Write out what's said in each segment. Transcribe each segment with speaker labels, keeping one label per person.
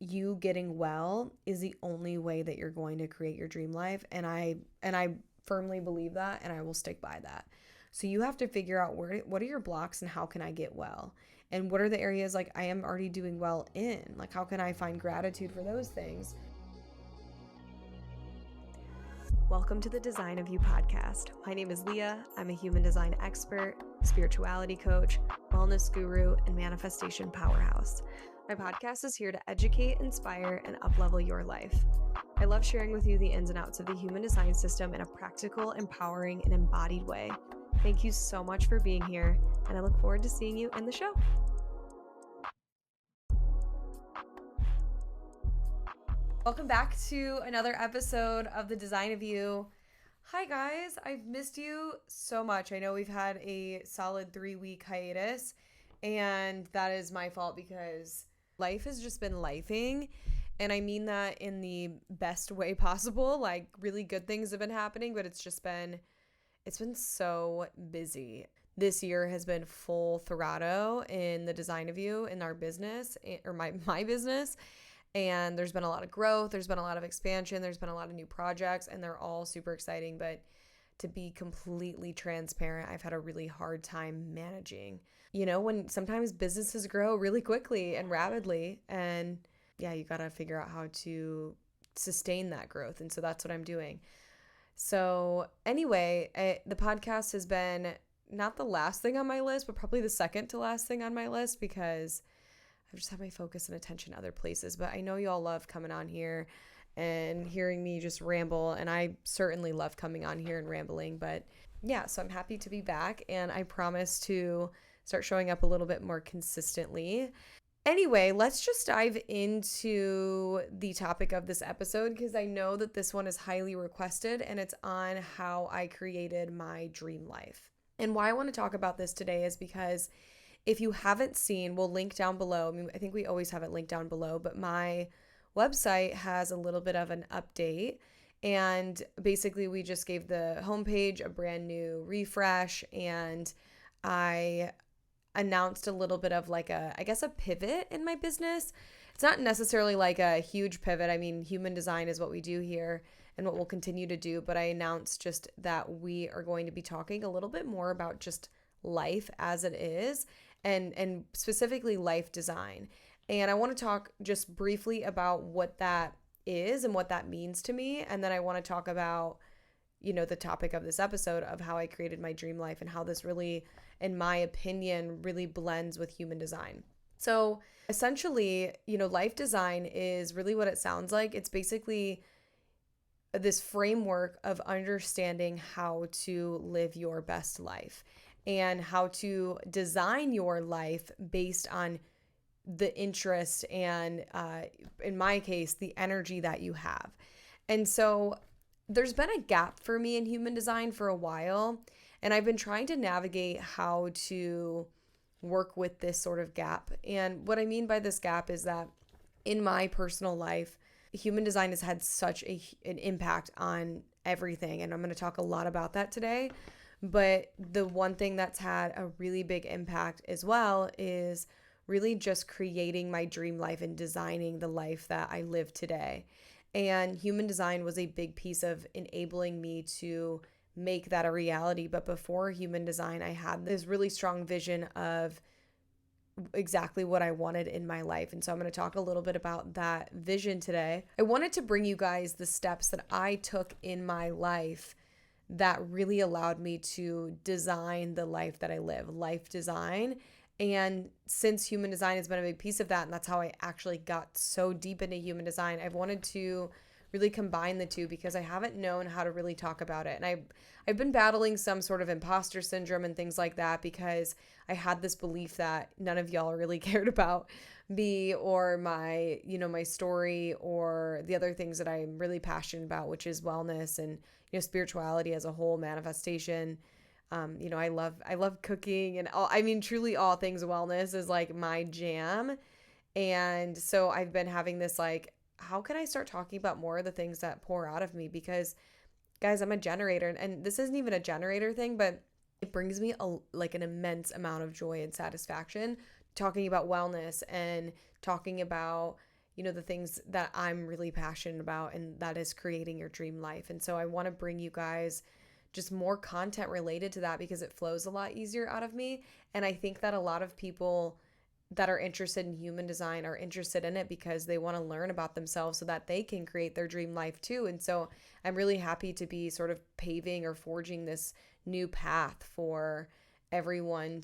Speaker 1: you getting well is the only way that you're going to create your dream life. And I firmly believe that, and I will stick by that. So you have to figure out what are your blocks and how can I get well? And what are the areas like I am already doing well in? Like how can I find gratitude for those things? Welcome to the Design of You podcast. My name is Leah. I'm a human design expert, spirituality coach, wellness guru, and manifestation powerhouse. My podcast is here to educate, inspire, and uplevel your life. I love sharing with you the ins and outs of the human design system in a practical, empowering, and embodied way. Thank you so much for being here, and I look forward to seeing you in the show. Welcome back to another episode of The Design of You. Hi guys, I've missed you so much. I know we've had a solid 3-week hiatus, and that is my fault because life has just been lifing, and I mean that in the best way possible. Like really good things have been happening, but it's been so busy. This year has been full throttle in The Design of You, in our business, or my business. And there's been a lot of growth, there's been a lot of expansion, there's been a lot of new projects, and they're all super exciting. But to be completely transparent, I've had a really hard time managing. You know, when sometimes businesses grow really quickly and rapidly, and yeah, you got to figure out how to sustain that growth. And so that's what I'm doing. So anyway, the podcast has been not the last thing on my list, but probably the second to last thing on my list, because I've just had my focus and attention other places. But I know y'all love coming on here and hearing me just ramble, and I certainly love coming on here and rambling. But yeah, so I'm happy to be back, and I promise to start showing up a little bit more consistently. Anyway, let's just dive into the topic of this episode, because I know that this one is highly requested, and it's on how I created my dream life. And why I want to talk about this today is because if you haven't seen, we'll link down below. I mean, I think we always have it linked down below, but my website has a little bit of an update. And basically, we just gave the homepage a brand new refresh, and I announced a little bit of like a pivot in my business. It's not necessarily like a huge pivot. I mean, human design is what we do here and what we'll continue to do. But I announced just that we are going to be talking a little bit more about just life as it is, and specifically life design. And I want to talk just briefly about what that is and what that means to me. And then I want to talk about, you know, the topic of this episode of how I created my dream life and how this really, in my opinion, really blends with human design. So essentially, you know, life design is really what it sounds like. It's basically this framework of understanding how to live your best life and how to design your life based on the interest and, in my case, the energy that you have. And so there's been a gap for me in human design for a while, and I've been trying to navigate how to work with this sort of gap. And what I mean by this gap is that in my personal life, human design has had such an impact on everything, and I'm going to talk a lot about that today. But the one thing that's had a really big impact as well is really just creating my dream life and designing the life that I live today. And human design was a big piece of enabling me to make that a reality. But before human design, I had this really strong vision of exactly what I wanted in my life. And so I'm going to talk a little bit about that vision today. I wanted to bring you guys the steps that I took in my life that really allowed me to design the life that I live, life design. And since human design has been a big piece of that, and that's how I actually got so deep into human design, I've wanted to really combine the two because I haven't known how to really talk about it. And I've been battling some sort of imposter syndrome and things like that because I had this belief that none of y'all really cared about me or my, you know, my story or the other things that I'm really passionate about, which is wellness and, you know, spirituality as a whole, manifestation. You know, I love cooking and truly all things wellness is like my jam. And so I've been having this like, how can I start talking about more of the things that pour out of me? Because guys, I'm a generator, and this isn't even a generator thing, but it brings me an immense amount of joy and satisfaction talking about wellness and talking about, the things that I'm really passionate about, and that is creating your dream life. And so I want to bring you guys just more content related to that because it flows a lot easier out of me. And I think that a lot of people that are interested in human design are interested in it because they want to learn about themselves so that they can create their dream life too. And so I'm really happy to be sort of paving or forging this new path for everyone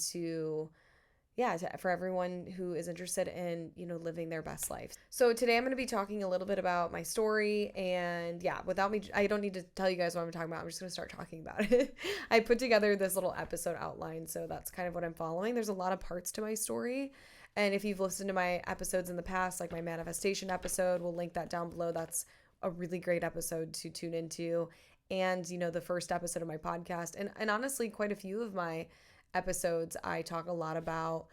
Speaker 1: for everyone who is interested in, living their best life. So today I'm going to be talking a little bit about my story, and without me, I don't need to tell you guys what I'm talking about. I'm just going to start talking about it. I put together this little episode outline, so that's kind of what I'm following. There's a lot of parts to my story. And if you've listened to my episodes in the past, like my manifestation episode, we'll link that down below. That's a really great episode to tune into. And, the first episode of my podcast. And honestly, quite a few of my episodes, I talk a lot about,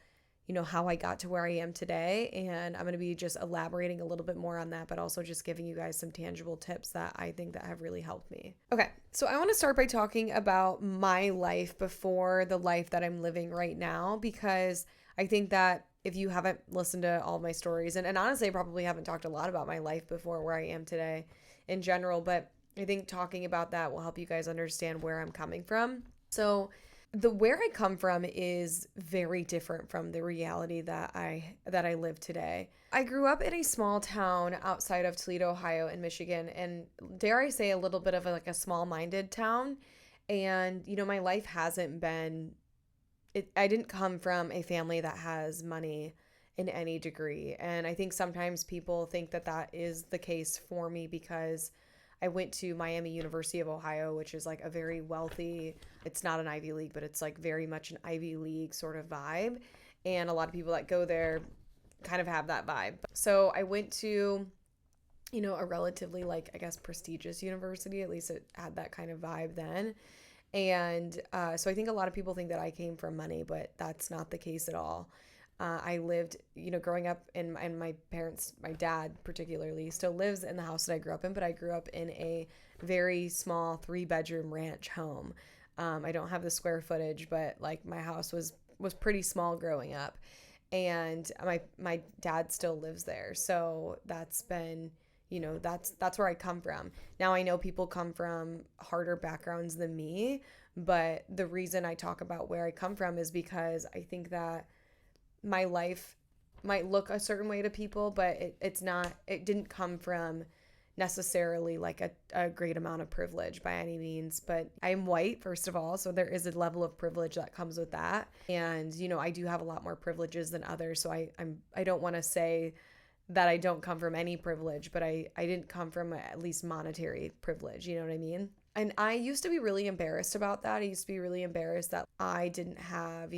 Speaker 1: how I got to where I am today. And I'm going to be just elaborating a little bit more on that, but also just giving you guys some tangible tips that I think that have really helped me. Okay, so I want to start by talking about my life before the life that I'm living right now, because I think that if you haven't listened to all my stories, and honestly, I probably haven't talked a lot about my life before where I am today in general, but I think talking about that will help you guys understand where I'm coming from. So where I come from is very different from the reality that I live today. I grew up in a small town outside of Toledo, Ohio in Michigan, and dare I say a little bit of a small-minded town. And, my life hasn't been I didn't come from a family that has money in any degree. And I think sometimes people think that that is the case for me because I went to Miami University of Ohio, which is like a very wealthy, it's not an Ivy League, but it's like very much an Ivy League sort of vibe. And a lot of people that go there kind of have that vibe. So I went to, a relatively prestigious university. At least it had that kind of vibe then. And so I think a lot of people think that I came from money, but that's not the case at all. I lived, growing up and my parents, my dad particularly, still lives in the house that I grew up in, but I grew up in a very small 3-bedroom ranch home. I don't have the square footage, but my house was pretty small growing up. And my dad still lives there. So that's been, that's where I come from. Now I know people come from harder backgrounds than me, but the reason I talk about where I come from is because I think that my life might look a certain way to people, but it didn't come from necessarily a great amount of privilege by any means. But I'm white, first of all, so there is a level of privilege that comes with that. And, I do have a lot more privileges than others. So I don't want to say that I don't come from any privilege, but I didn't come from at least monetary privilege, you know what I mean? And I used to be really embarrassed about that. I used to be really embarrassed that I didn't have,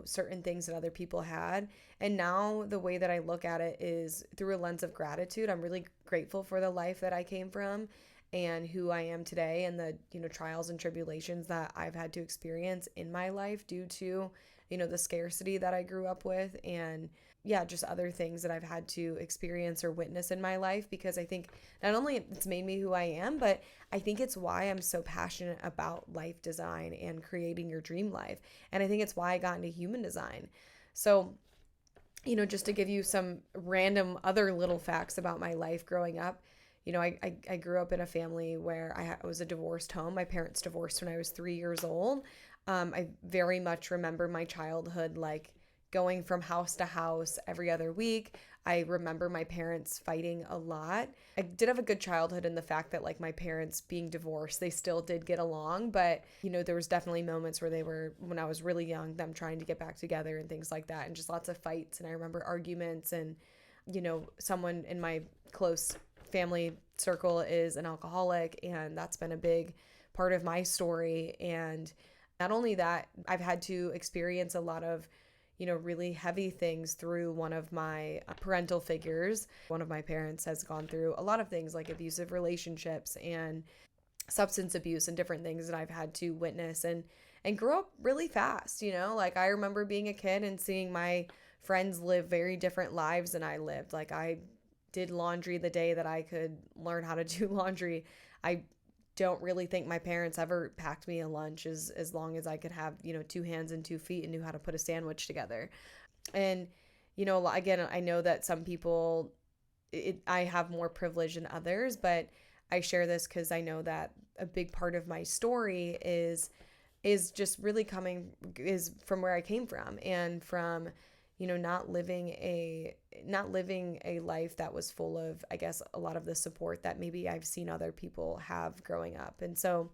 Speaker 1: certain things that other people had. And now the way that I look at it is through a lens of gratitude. I'm really grateful for the life that I came from and who I am today, and the, trials and tribulations that I've had to experience in my life due to, the scarcity that I grew up with, and just other things that I've had to experience or witness in my life, because I think not only it's made me who I am, but I think it's why I'm so passionate about life design and creating your dream life. And I think it's why I got into human design. So, just to give you some random other little facts about my life growing up, I grew up in a family where I was a divorced home. My parents divorced when I was 3 years old. I very much remember my childhood, going from house to house every other week. I remember my parents fighting a lot. I did have a good childhood in the fact that my parents being divorced, they still did get along, but there was definitely moments where when I was really young, them trying to get back together and things like that, and just lots of fights. And I remember arguments, and someone in my close family circle is an alcoholic, and that's been a big part of my story. And not only that, I've had to experience a lot of really heavy things through one of my parental figures. One of my parents has gone through a lot of things like abusive relationships and substance abuse and different things that I've had to witness and grow up really fast. I remember being a kid and seeing my friends live very different lives than I lived. I did laundry the day that I could learn how to do laundry. I don't really think my parents ever packed me a lunch as long as I could have, 2 hands and 2 feet and knew how to put a sandwich together. And, again, I know that some people I have more privilege than others, but I share this because I know that a big part of my story is just really is from where I came from, and from, not living a life that was full of, I guess, a lot of the support that maybe I've seen other people have growing up. And so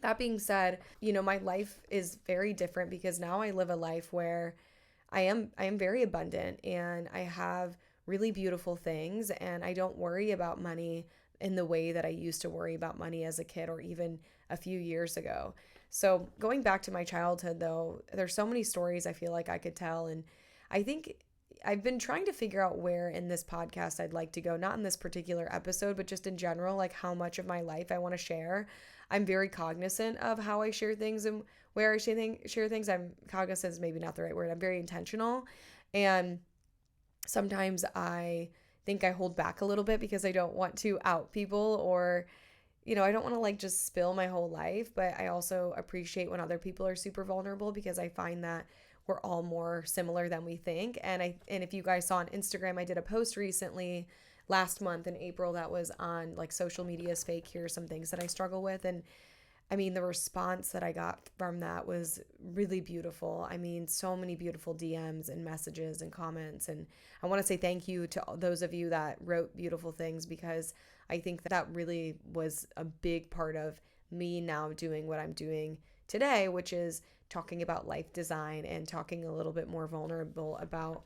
Speaker 1: that being said, my life is very different because now I live a life where I am very abundant, and I have really beautiful things, and I don't worry about money in the way that I used to worry about money as a kid or even a few years ago. So going back to my childhood though, there's so many stories I feel like I could tell, and I think I've been trying to figure out where in this podcast I'd like to go, not in this particular episode, but just in general, like how much of my life I want to share. I'm very cognizant of how I share things and where I share things. I'm cognizant is maybe not the right word. I'm very intentional. And sometimes I think I hold back a little bit because I don't want to out people, or, I don't want to like just spill my whole life, but I also appreciate when other people are super vulnerable because I find that we're all more similar than we think. And if you guys saw on Instagram, I did a post recently last month in April that was on like social media is fake. Here are some things that I struggle with. And I mean, the response that I got from that was really beautiful. I mean, so many beautiful DMs and messages and comments. And I want to say thank you to those of you that wrote beautiful things, because I think that really was a big part of me now doing what I'm doing today, which is talking about life design and talking a little bit more vulnerable about,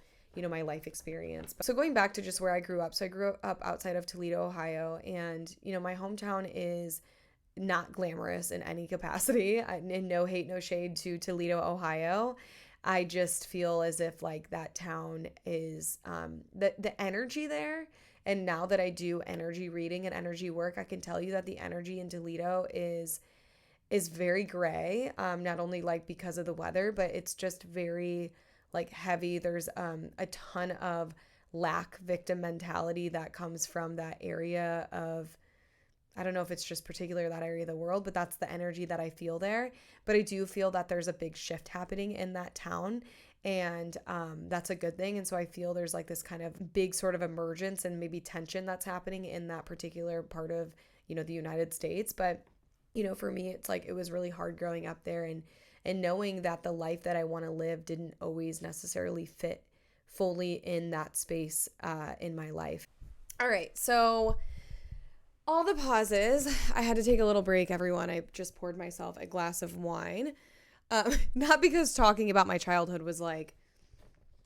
Speaker 1: my life experience. So going back to just where I grew up. So I grew up outside of Toledo, Ohio, and, my hometown is not glamorous in any capacity. And no hate, no shade to Toledo, Ohio. I just feel as if like that town is the energy there. And now that I do energy reading and energy work, I can tell you that the energy in Toledo is very gray. Not only like because of the weather, but it's just very like heavy. There's a ton of lack victim mentality that comes from that area of, I don't know if it's just particular that area of the world, but that's the energy that I feel there. But I do feel that there's a big shift happening in that town, and that's a good thing. And so I feel there's like this kind of big sort of emergence and maybe tension that's happening in that particular part of, the United States. But, for me, it's like it was really hard growing up there, and knowing that the life that I want to live didn't always necessarily fit fully in that space in my life. All right, so all the pauses. I had to take a little break, everyone. I just poured myself a glass of wine. Not because talking about my childhood was like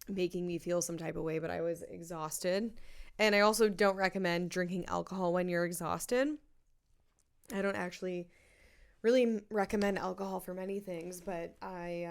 Speaker 1: making me feel some type of way, but I was exhausted. And I also don't recommend drinking alcohol when you're exhausted. I don't actually really recommend alcohol for many things, but I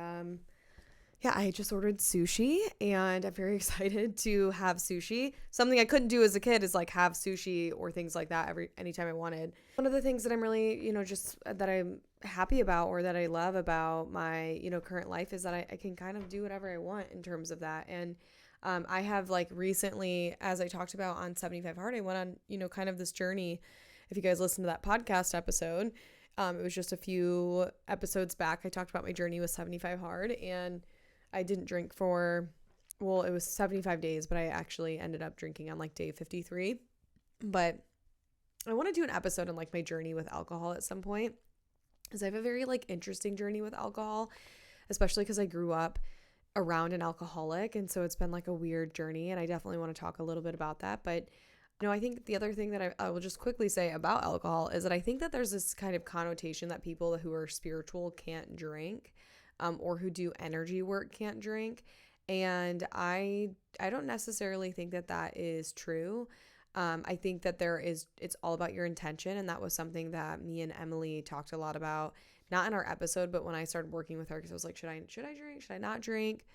Speaker 1: just ordered sushi, and I'm very excited to have sushi. Something I couldn't do as a kid is like have sushi or things like that anytime I wanted. One of the things that I'm really, just that I'm happy about, or that I love about my, current life, is that I can kind of do whatever I want in terms of that. And I have like recently, as I talked about on 75 Hard, I went on, kind of this journey. If you guys listen to that podcast episode, it was just a few episodes back. I talked about my journey with 75 Hard, and I didn't drink for, it was 75 days, but I actually ended up drinking on like day 53. But I want to do an episode on like my journey with alcohol at some point, because I have a very like interesting journey with alcohol, especially because I grew up around an alcoholic. And so it's been like a weird journey, and I definitely want to talk a little bit about that. But I think the other thing that I will just quickly say about alcohol is that I think that there's this kind of connotation that people who are spiritual can't drink, or who do energy work can't drink. And I don't necessarily think that that is true. I think that it's all about your intention. And that was something that me and Emily talked a lot about, not in our episode, but when I started working with her, because I was like, should I drink? Should I not drink?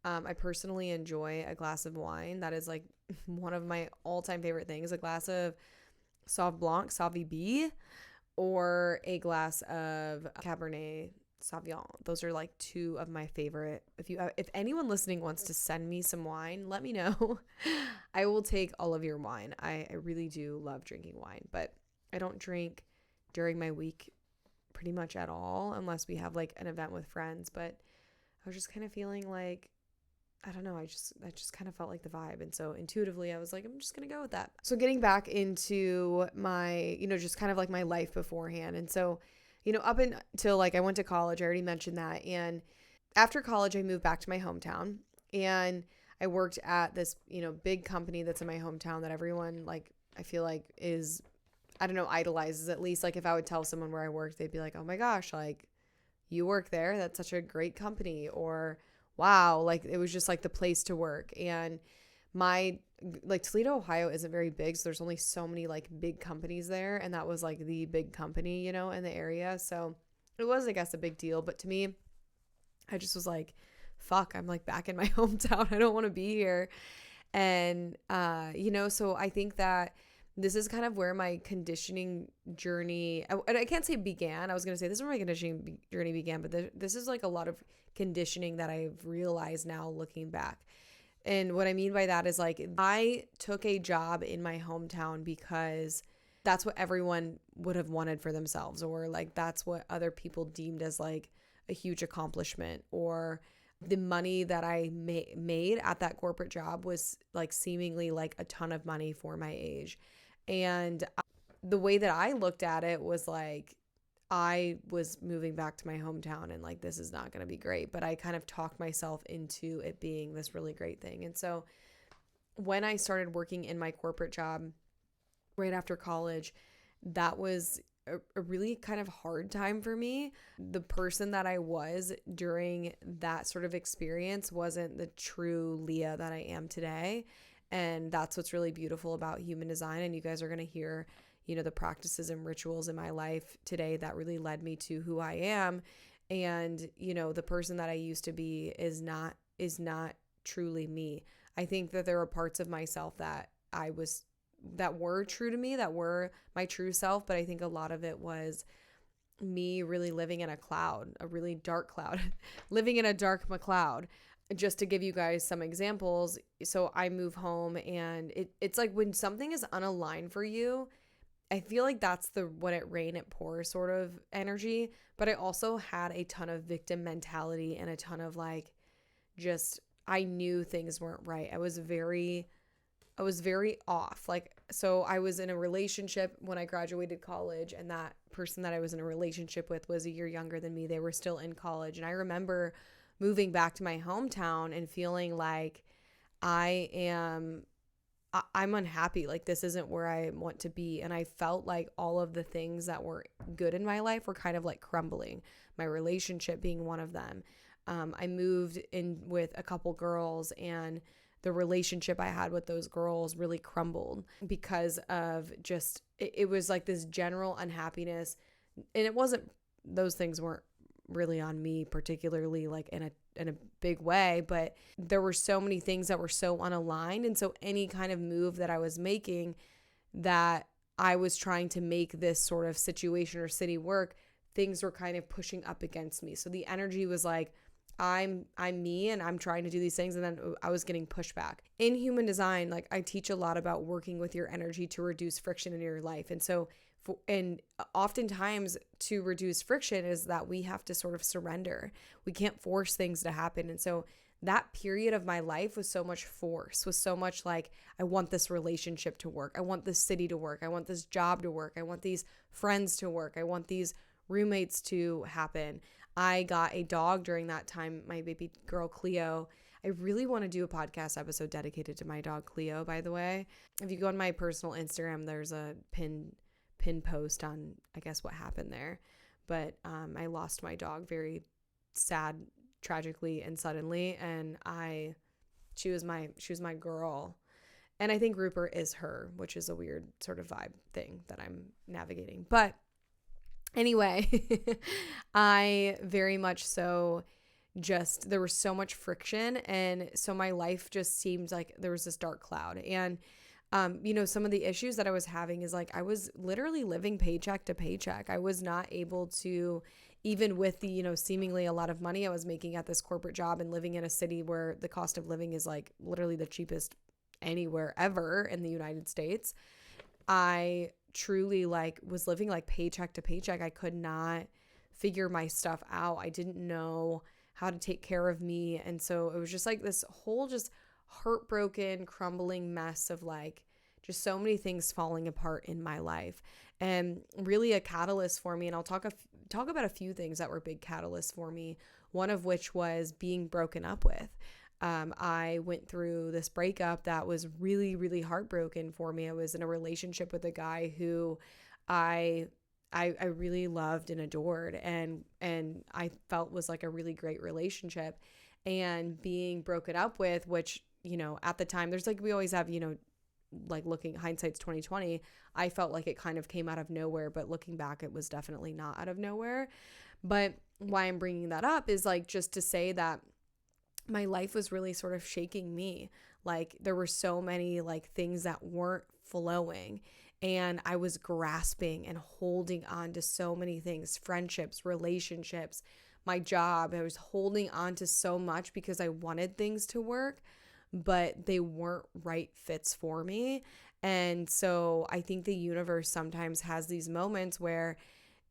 Speaker 1: I personally enjoy a glass of wine. That is like one of my all-time favorite things, a glass of Sauv Blanc, Sauv B, or a glass of Cabernet Sauvignon. Those are like two of my favorite. If anyone listening wants to send me some wine, let me know. I will take all of your wine. I really do love drinking wine, but I don't drink during my week pretty much at all, unless we have like an event with friends. But I was just kind of feeling like I don't know. I just kind of felt like the vibe. And so intuitively, I was like, I'm just going to go with that. So getting back into my, just kind of like my life beforehand. And so, up until like I went to college, I already mentioned that. And after college, I moved back to my hometown and I worked at this, big company that's in my hometown that everyone like, I feel like is, I don't know, idolizes. At least like if I would tell someone where I worked, they'd be like, oh my gosh, like you work there. That's such a great company. Or wow, like it was just like the place to work. And like Toledo, Ohio isn't very big. So there's only so many like big companies there. And that was like the big company, in the area. So it was, I guess, a big deal. But to me, I just was like, fuck, I'm like back in my hometown. I don't want to be here. And, so I think that this is kind of where my conditioning journey, I can't say began. I was going to say this is where my conditioning journey began, but this is like a lot of conditioning that I've realized now looking back. And what I mean by that is like I took a job in my hometown because that's what everyone would have wanted for themselves, or like that's what other people deemed as like a huge accomplishment, or the money that I made at that corporate job was like seemingly like a ton of money for my age. And the way that I looked at it was like I was moving back to my hometown and like this is not going to be great, but I kind of talked myself into it being this really great thing. And so when I started working in my corporate job right after college, that was a really kind of hard time for me. The person that I was during that sort of experience wasn't the true Leah that I am today. And that's what's really beautiful about human design. And you guys are going to hear, the practices and rituals in my life today that really led me to who I am. And, the person that I used to be is not truly me. I think that there are parts of myself that were true to me, that were my true self. But I think a lot of it was me really living in a cloud, a really dark cloud, living in a dark cloud. Just to give you guys some examples. So I move home and it's like when something is unaligned for you, I feel like that's the when it rain, it pours sort of energy. But I also had a ton of victim mentality and a ton of like, just, I knew things weren't right. I was very off. Like, so I was in a relationship when I graduated college, and that person that I was in a relationship with was a year younger than me. They were still in college. And I remember moving back to my hometown and feeling like I'm unhappy. Like this isn't where I want to be. And I felt like all of the things that were good in my life were kind of like crumbling, my relationship being one of them. I moved in with a couple girls, and the relationship I had with those girls really crumbled because of just, it was like this general unhappiness. And it wasn't, those things weren't really on me particularly like in a big way, but there were so many things that were so unaligned. And so any kind of move that I was making, that I was trying to make this sort of situation or city work, things were kind of pushing up against me. So the energy was like, I'm me and I'm trying to do these things. And then I was getting pushback. In human design, like I teach a lot about working with your energy to reduce friction in your life. And so and oftentimes to reduce friction is that we have to sort of surrender. We can't force things to happen. And so that period of my life was so much force, was so much like, I want this relationship to work. I want this city to work. I want this job to work. I want these friends to work. I want these roommates to happen. I got a dog during that time, my baby girl, Cleo. I really want to do a podcast episode dedicated to my dog, Cleo, by the way. If you go on my personal Instagram, there's a pin post on, I guess, what happened there. But I lost my dog very sad, tragically and suddenly. And she was my girl. And I think Rupert is her, which is a weird sort of vibe thing that I'm navigating. But anyway, I very much so just, there was so much friction. And so my life just seemed like there was this dark cloud. And some of the issues that I was having is like, I was literally living paycheck to paycheck. I was not able to, even with the, seemingly a lot of money I was making at this corporate job and living in a city where the cost of living is like literally the cheapest anywhere ever in the United States. I truly like was living like paycheck to paycheck. I could not figure my stuff out. I didn't know how to take care of me. And so it was just like this whole just heartbroken, crumbling mess of like just so many things falling apart in my life, and really a catalyst for me. And I'll talk about a few things that were big catalysts for me, one of which was being broken up with. I went through this breakup that was really, really heartbroken for me. I was in a relationship with a guy who I really loved and adored, and I felt was like a really great relationship. And being broken up with, which, you know, at the time, there's like, we always have, you know, like looking, hindsight's 2020, I felt like it kind of came out of nowhere, but looking back, it was definitely not out of nowhere. But why I'm bringing that up is like just to say that my life was really sort of shaking me. Like there were so many like things that weren't flowing, and I was grasping and holding on to so many things, friendships, relationships, my job. I was holding on to so much because I wanted things to work, but they weren't right fits for me. And so I think the universe sometimes has these moments where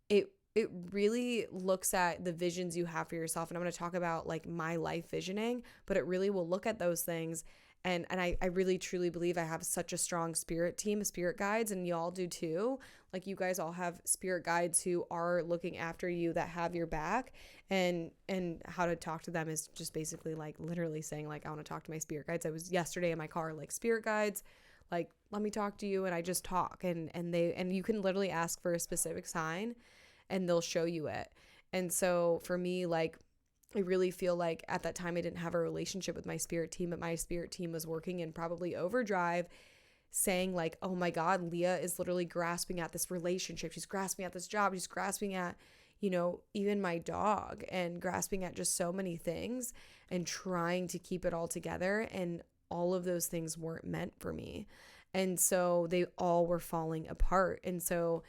Speaker 1: it really looks at the visions you have for yourself. And I'm going to talk about like my life visioning, but it really will look at those things. And I really truly believe I have such a strong spirit team, spirit guides, and y'all do too. Like you guys all have spirit guides who are looking after you, that have your back. And how to talk to them is just basically like literally saying like, I want to talk to my spirit guides. I was yesterday in my car, like, spirit guides, like, let me talk to you. And I just talk, and you can literally ask for a specific sign and they'll show you it. And so for me, like, I really feel like at that time I didn't have a relationship with my spirit team, but my spirit team was working in probably overdrive, saying like, oh my God, Leah is literally grasping at this relationship. She's grasping at this job. She's grasping at, you know, even my dog, and grasping at just so many things and trying to keep it all together. And all of those things weren't meant for me. And so they all were falling apart. And so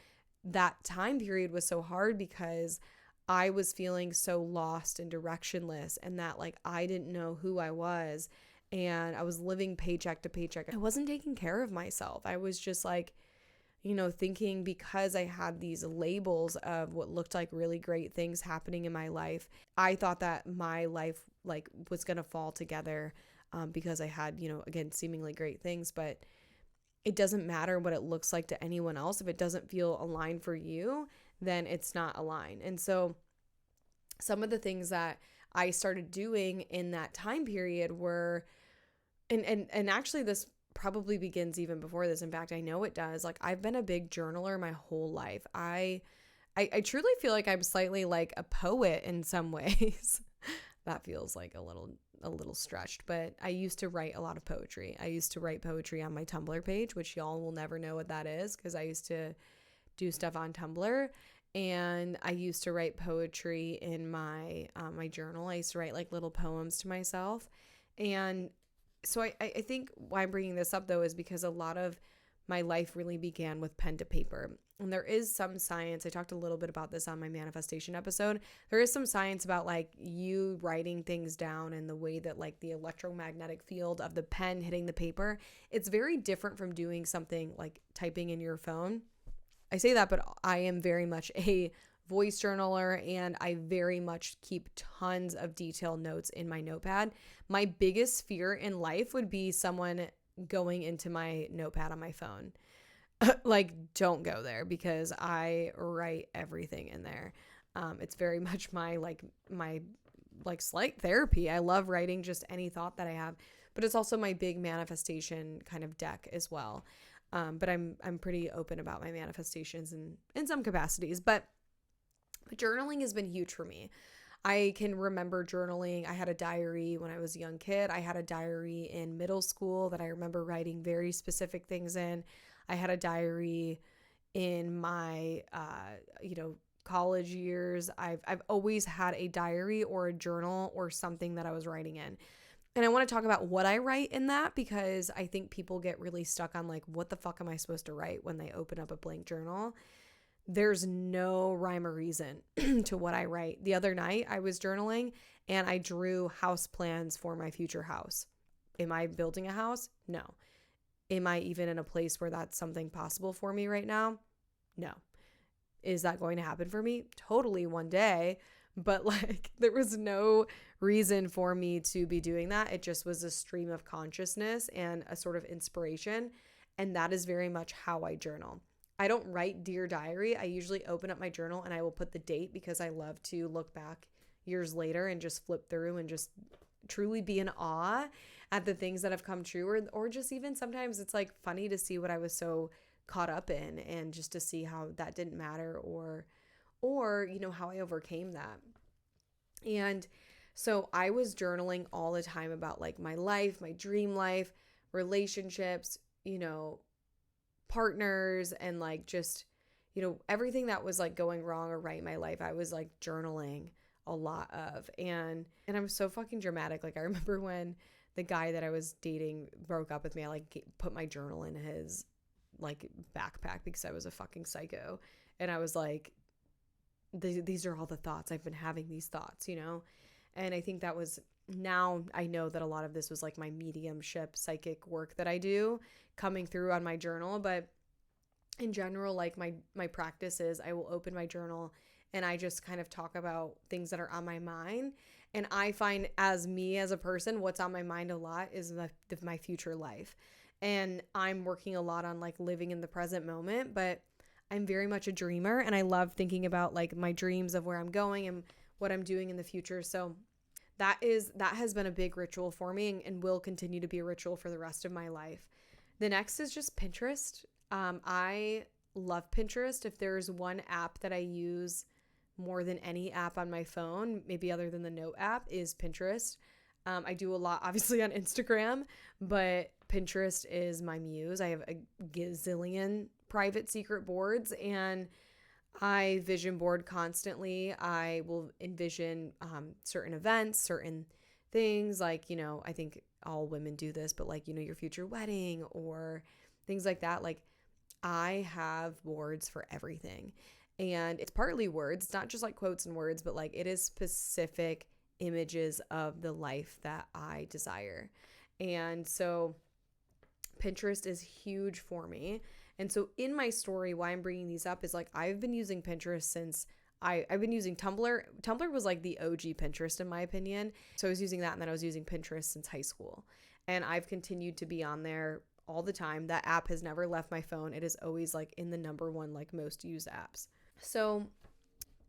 Speaker 1: that time period was so hard because I was feeling so lost and directionless, and that like I didn't know who I was, and I was living paycheck to paycheck. I wasn't taking care of myself. I was just like, you know, thinking because I had these labels of what looked like really great things happening in my life, I thought that my life like was going to fall together because I had, you know, again, seemingly great things. But it doesn't matter what it looks like to anyone else. If it doesn't feel aligned for you, then it's not aligned. And so some of the things that I started doing in that time period were, and actually this probably begins even before this. In fact, I know it does. Like, I've been a big journaler my whole life. I truly feel like I'm slightly like a poet in some ways. That feels like a little stretched, but I used to write a lot of poetry. I used to write poetry on my Tumblr page, which y'all will never know what that is because I used to do stuff on Tumblr. And I used to write poetry in my my journal. I used to write like little poems to myself. And so I think why I'm bringing this up though is because a lot of my life really began with pen to paper. And there is some science. I talked a little bit about this on my manifestation episode. There is some science about like you writing things down and the way that like the electromagnetic field of the pen hitting the paper, it's very different from doing something like typing in your phone. I say that, but I am very much a voice journaler, and I very much keep tons of detailed notes in my notepad. My biggest fear in life would be someone going into my notepad on my phone. Like, don't go there because I write everything in there. It's very much my slight therapy. I love writing just any thought that I have, but it's also my big manifestation kind of deck as well. But I'm pretty open about my manifestations in some capacities, but journaling has been huge for me. I can remember journaling. I had a diary when I was a young kid. I had a diary in middle school that I remember writing very specific things in. I had a diary in my, college years. I've always had a diary or a journal or something that I was writing in. And I want to talk about what I write in that because I think people get really stuck on like, what the fuck am I supposed to write when they open up a blank journal? There's no rhyme or reason to what I write. The other night I was journaling and I drew house plans for my future house. Am I building a house? No. Am I even in a place where that's something possible for me right now? No. Is that going to happen for me? Totally one day. but like there was no reason for me to be doing that. It just was a stream of consciousness and a sort of inspiration. And that is very much how I journal. I don't write Dear Diary. I usually open up my journal and I will put the date because I love to look back years later and just flip through and just truly be in awe at the things that have come true, or just even sometimes it's like funny to see what I was so caught up in and just to see how that didn't matter, or you know, how I overcame that. And so I was journaling all the time about like my life, my dream life, relationships, you know, partners, and like just, you know, everything that was like going wrong or right in my life. I was like journaling a lot of, and I'm so fucking dramatic. Like I remember when the guy that I was dating broke up with me, I like put my journal in his like backpack because I was a fucking psycho. And I was like, these are all the thoughts I've been having, these thoughts, you know? And I think that was, now I know that a lot of this was like my mediumship psychic work that I do coming through on my journal. But in general, like my practice is I will open my journal and I just kind of talk about things that are on my mind. And I find, as me as a person, what's on my mind a lot is my future life. And I'm working a lot on like living in the present moment, but I'm very much a dreamer and I love thinking about like my dreams of where I'm going and what I'm doing in the future. So that has been a big ritual for me, and will continue to be a ritual for the rest of my life. The next is just Pinterest. I love Pinterest. If there's one app that I use more than any app on my phone, maybe other than the Note app, is Pinterest. I do a lot obviously on Instagram, but Pinterest is my muse. I have a gazillion private secret boards, and I vision board constantly. I will envision certain events, certain things, like, you know, I think all women do this, but like, you know, your future wedding or things like that. Like I have boards for everything. And it's partly words, it's not just like quotes and words, but like it is specific images of the life that I desire. And so Pinterest is huge for me. And so in my story, why I'm bringing these up is like I've been using Pinterest since I've been using Tumblr. Tumblr was like the OG Pinterest in my opinion. So I was using that, and then I was using Pinterest since high school. And I've continued to be on there all the time. That app has never left my phone. It is always like in the number one like most used apps. So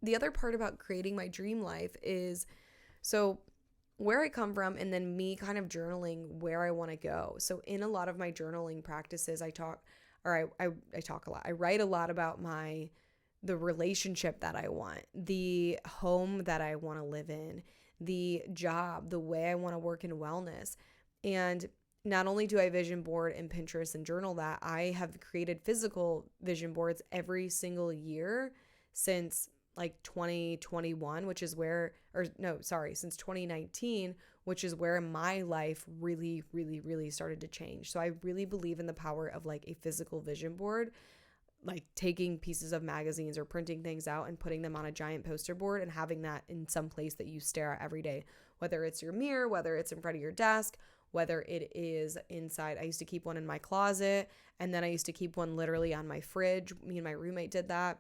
Speaker 1: the other part about creating my dream life is, so where I come from, and then me kind of journaling where I want to go. So in a lot of my journaling practices, I talk a lot. I write a lot about the relationship that I want, the home that I want to live in, the job, the way I want to work in wellness. And not only do I vision board and Pinterest and journal that, I have created physical vision boards every single year since like 2021, which is where, or no, sorry, since 2019, which is where my life really, really, really started to change. So I really believe in the power of like a physical vision board, like taking pieces of magazines or printing things out and putting them on a giant poster board and having that in some place that you stare at every day, whether it's your mirror, whether it's in front of your desk, whether it is inside. I used to keep one in my closet, and then I used to keep one literally on my fridge. Me and my roommate did that.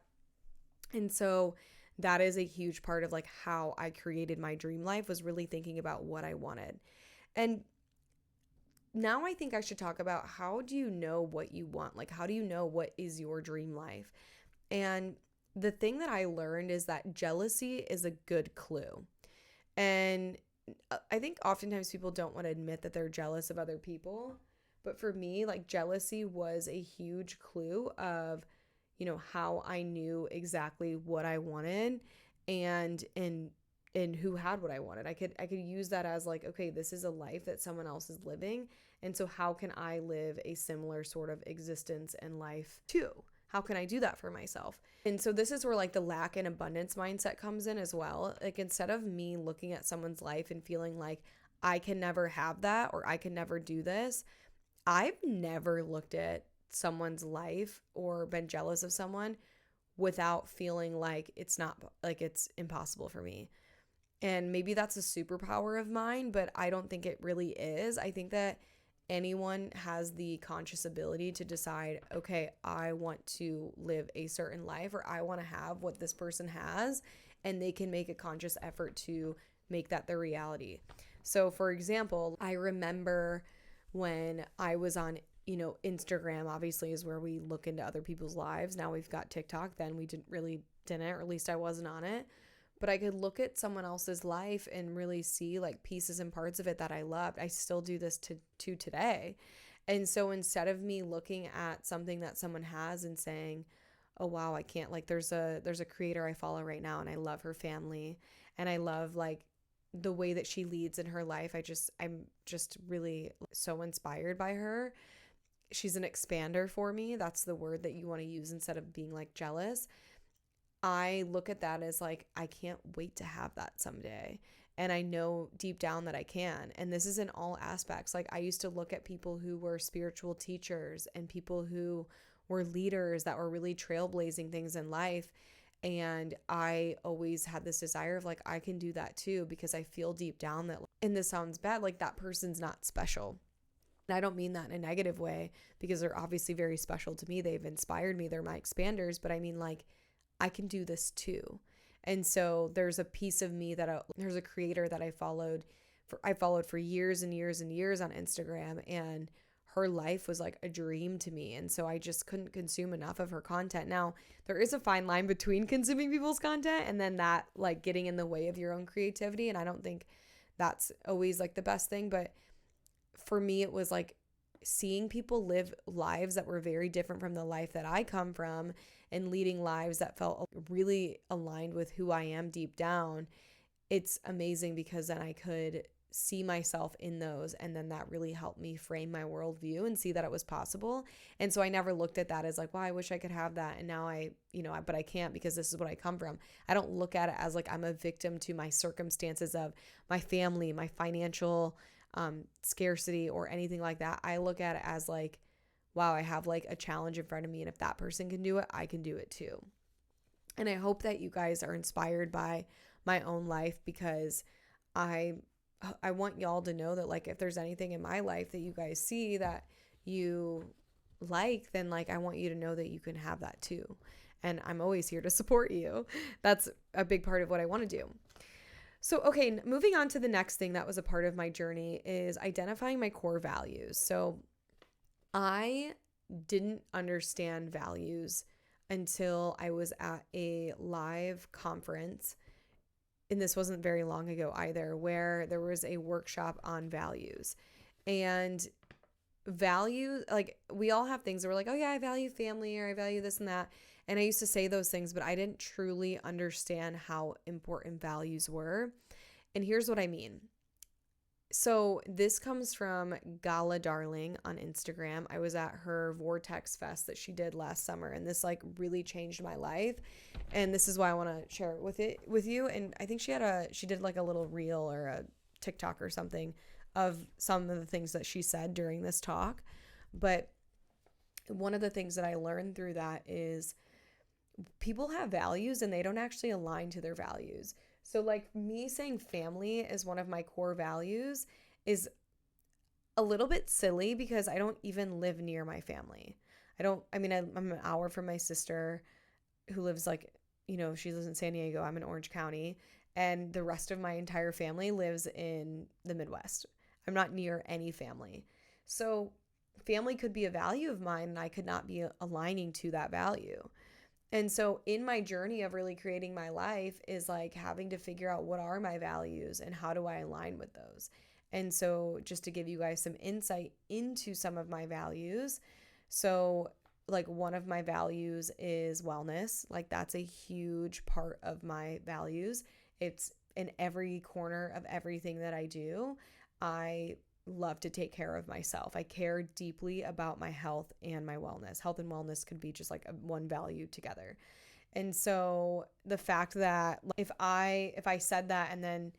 Speaker 1: And so that is a huge part of like how I created my dream life, was really thinking about what I wanted. And now I think I should talk about, how do you know what you want? Like, how do you know what is your dream life? And the thing that I learned is that jealousy is a good clue. And I think oftentimes people don't want to admit that they're jealous of other people. But for me, like jealousy was a huge clue of, you know, how I knew exactly what I wanted and who had what I wanted. I could use that as like, okay, this is a life that someone else is living. And so how can I live a similar sort of existence and life too? How can I do that for myself? And so this is where like the lack and abundance mindset comes in as well. Like instead of me looking at someone's life and feeling like I can never have that or I can never do this, I've never looked at someone's life or been jealous of someone without feeling like it's impossible for me. And maybe that's a superpower of mine, but I don't think it really is. I think that anyone has the conscious ability to decide, okay, I want to live a certain life, or I want to have what this person has. and they can make a conscious effort to make that their reality. So for example, I remember when I was on, Instagram obviously is where we look into other people's lives. Now we've got TikTok. Then we didn't, or at least I wasn't on it. But I could look at someone else's life and really see like pieces and parts of it that I loved. I still do this to today. And so instead of me looking at something that someone has and saying, oh wow, I can't, like there's a creator I follow right now and I love her family and I love like the way that she leads in her life. I'm just really so inspired by her. She's an expander for me. That's the word that you want to use instead of being like jealous. I look at that as like, I can't wait to have that someday. And I know deep down that I can. And this is in all aspects. Like I used to look at people who were spiritual teachers and people who were leaders that were really trailblazing things in life. And I always had this desire of like, I can do that too, because I feel deep down that, and this sounds bad, like that person's not special. And I don't mean that in a negative way because they're obviously very special to me. They've inspired me. They're my expanders. But I mean like, I can do this too. And so there's a piece of me there's a creator that I followed for years and years and years on Instagram, and her life was like a dream to me. And so I just couldn't consume enough of her content. Now, there is a fine line between consuming people's content and then that like getting in the way of your own creativity. And I don't think that's always like the best thing. But for me, it was like seeing people live lives that were very different from the life that I come from and leading lives that felt really aligned with who I am deep down. It's amazing because then I could see myself in those, and then that really helped me frame my worldview and see that it was possible. And so I never looked at that as like, well, I wish I could have that, and now but I can't because this is what I come from. I don't look at it as like I'm a victim to my circumstances of my family, my financial scarcity or anything like that. I look at it as like, wow, I have like a challenge in front of me, and if that person can do it, I can do it too. And I hope that you guys are inspired by my own life, because I want y'all to know that like if there's anything in my life that you guys see that you like, then like I want you to know that you can have that too. And I'm always here to support you. That's a big part of what I want to do. So, okay, moving on to the next thing that was a part of my journey is identifying my core values. So I didn't understand values until I was at a live conference, and this wasn't very long ago either, where there was a workshop on values. And value, like we all have things that we're like, oh yeah, I value family, or I value this and that. And I used to say those things, but I didn't truly understand how important values were. And here's what I mean. So this comes from Gala Darling on Instagram. I was at her Vortex Fest that she did last summer, and this like really changed my life. And this is why I want to share it with you. And I think she did like a little reel or a TikTok or something of some of the things that she said during this talk. But one of the things that I learned through that is people have values and they don't actually align to their values. So like me saying family is one of my core values is a little bit silly because I don't even live near my family. I'm an hour from my sister who lives like, she lives in San Diego. I'm in Orange County, and the rest of my entire family lives in the Midwest. I'm not near any family. So family could be a value of mine and I could not be aligning to that value. And so in my journey of really creating my life is like having to figure out what are my values and how do I align with those. And so just to give you guys some insight into some of my values. So like one of my values is wellness. Like that's a huge part of my values. It's in every corner of everything that I do. I love to take care of myself. I care deeply about my health and my wellness. Health and wellness could be just like one value together. And so the fact that if I said that and then,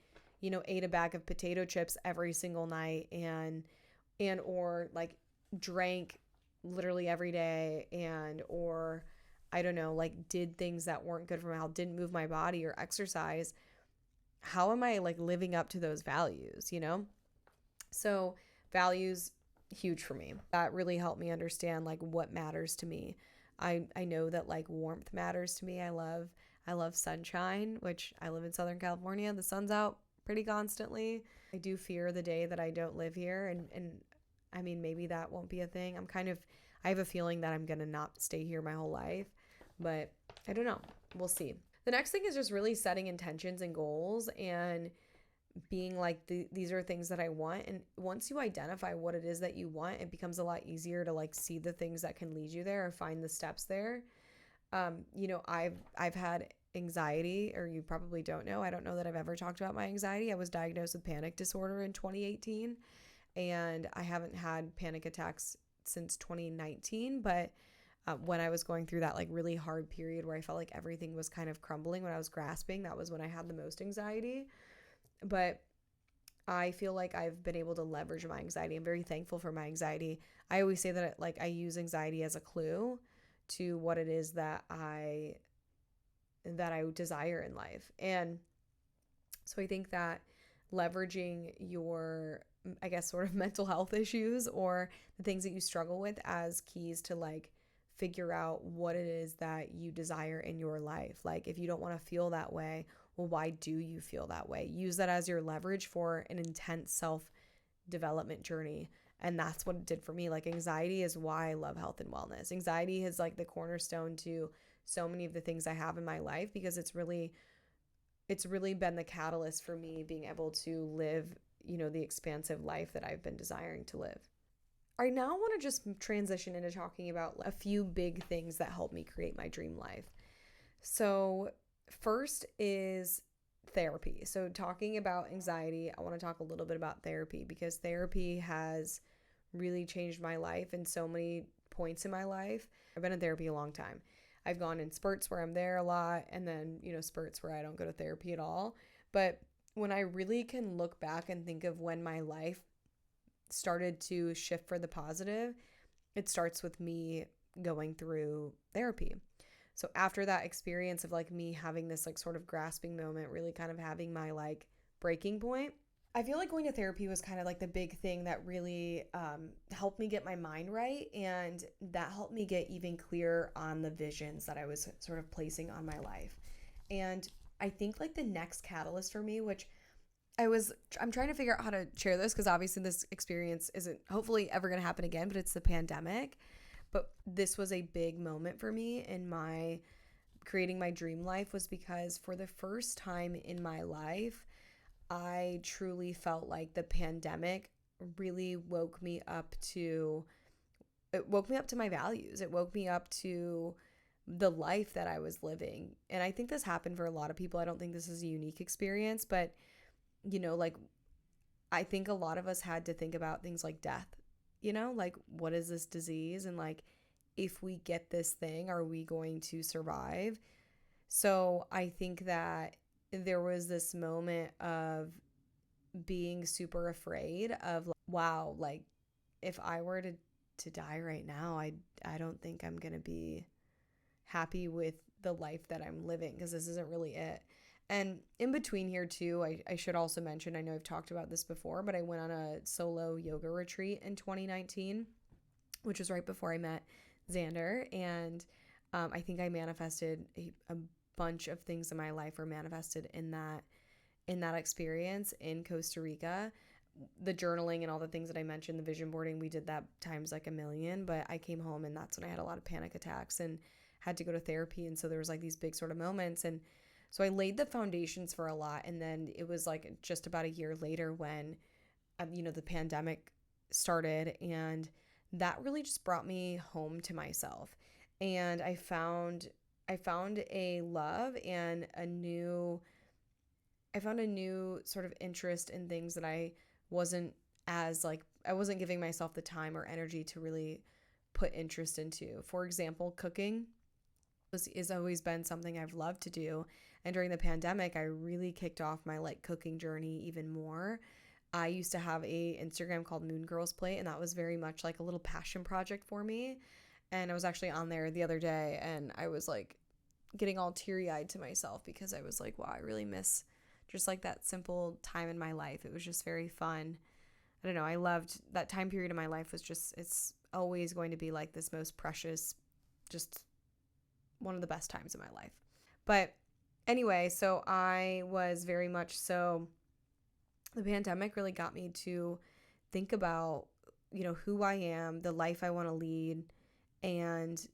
Speaker 1: ate a bag of potato chips every single night and or like drank literally every day or I don't know, like did things that weren't good for my health, didn't move my body or exercise, how am I like living up to those values, So values, huge for me. That really helped me understand like what matters to me. I know that like warmth matters to me. I love I love sunshine, which I live in Southern California. The sun's out pretty constantly. I do fear the day that I don't live here. And I mean, maybe that won't be a thing. I have a feeling that I'm going to not stay here my whole life, but I don't know. We'll see. The next thing is just really setting intentions and goals and being like, these are things that I want. And once you identify what it is that you want, it becomes a lot easier to like see the things that can lead you there or find the steps there. I've had anxiety, or you probably don't know. I don't know that I've ever talked about my anxiety. I was diagnosed with panic disorder in 2018, and I haven't had panic attacks since 2019. But when I was going through that like really hard period where I felt like everything was kind of crumbling, when I was grasping, that was when I had the most anxiety. But I feel like I've been able to leverage my anxiety. I'm very thankful for my anxiety. I always say that like I use anxiety as a clue to what it is that I desire in life. And so I think that leveraging your, I guess, sort of mental health issues or the things that you struggle with as keys to like figure out what it is that you desire in your life. Like if you don't want to feel that way, well, why do you feel that way? Use that as your leverage for an intense self-development journey. And that's what it did for me. Like anxiety is why I love health and wellness. Anxiety is like the cornerstone to so many of the things I have in my life, because it's really been the catalyst for me being able to live, the expansive life that I've been desiring to live. I now want to just transition into talking about a few big things that helped me create my dream life. So first is therapy. So talking about anxiety, I want to talk a little bit about therapy, because therapy has really changed my life in so many points in my life. I've been in therapy a long time. I've gone in spurts where I'm there a lot, and then, spurts where I don't go to therapy at all. But when I really can look back and think of when my life started to shift for the positive, it starts with me going through therapy. So after that experience of like me having this like sort of grasping moment, really kind of having my like breaking point, I feel like going to therapy was kind of like the big thing that really helped me get my mind right. And that helped me get even clearer on the visions that I was sort of placing on my life. And I think like the next catalyst for me, which I'm trying to figure out how to share this, because obviously this experience isn't hopefully ever going to happen again, but it's the pandemic. But this was a big moment for me in my creating my dream life, was because for the first time in my life, I truly felt like the pandemic really woke me up to my values. It woke me up to the life that I was living. And I think this happened for a lot of people. I don't think this is a unique experience, but like I think a lot of us had to think about things like death, like what is this disease? And like, if we get this thing, are we going to survive? So I think that there was this moment of being super afraid of like, wow, like if I were to die right now, I don't think I'm going to be happy with the life that I'm living, because this isn't really it. And in between here too, I should also mention, I know I've talked about this before, but I went on a solo yoga retreat in 2019, which was right before I met Xander. And I think I manifested a bunch of things in my life were manifested in that experience in Costa Rica. The journaling and all the things that I mentioned, the vision boarding, we did that times like a million. But I came home and that's when I had a lot of panic attacks and had to go to therapy. And so there was like these big sort of moments. And so I laid the foundations for a lot. And then it was like just about a year later when, the pandemic started, and that really just brought me home to myself. And I found a love and a new sort of interest in things that I wasn't giving myself the time or energy to really put interest into. For example, cooking has always been something I've loved to do. And during the pandemic, I really kicked off my like cooking journey even more. I used to have a Instagram called Moon Girls Plate, and that was very much like a little passion project for me. And I was actually on there the other day, and I was like getting all teary-eyed to myself, because I was like, wow, I really miss just like that simple time in my life. It was just very fun. I don't know, I loved that time period of my life. Was just, it's always going to be like this most precious, just one of the best times of my life. But Anyway, so I was very much so, the pandemic really got me to think about, who I am, the life I want to lead, and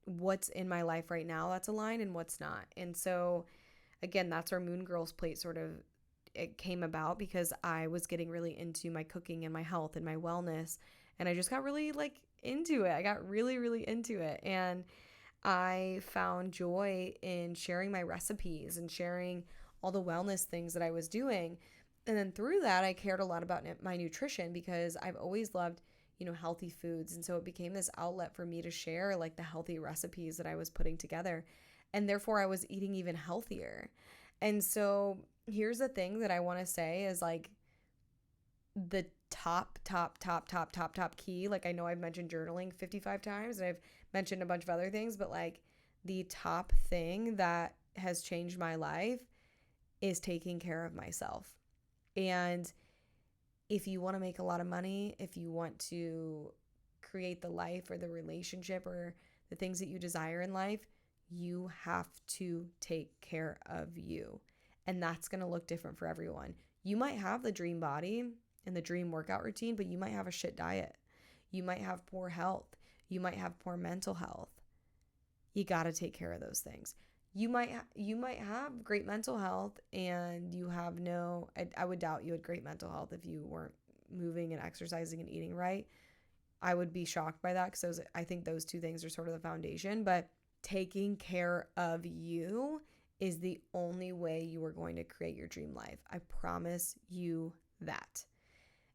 Speaker 1: what's in my life right now that's aligned and what's not. And so, again, that's where Moon Girls Plate sort of it came about, because I was getting really into my cooking and my health and my wellness, and I just got really like into it. I got really, really into it. And I found joy in sharing my recipes and sharing all the wellness things that I was doing. And then through that, I cared a lot about my nutrition, because I've always loved, healthy foods. And so it became this outlet for me to share like the healthy recipes that I was putting together. And therefore, I was eating even healthier. And so here's the thing that I want to say is like the top key. Like, I know I've mentioned journaling 55 times and I've mentioned a bunch of other things, but like the top thing that has changed my life is taking care of myself. And if you want to make a lot of money, if you want to create the life or the relationship or the things that you desire in life, you have to take care of you. And that's going to look different for everyone. You might have the dream body and the dream workout routine, but you might have a shit diet. You might have poor health. You might have poor mental health. You got to take care of those things. You might have great mental health and you have I would doubt you had great mental health if you weren't moving and exercising and eating right. I would be shocked by that, because I think those two things are sort of the foundation. But taking care of you is the only way you are going to create your dream life. I promise you that.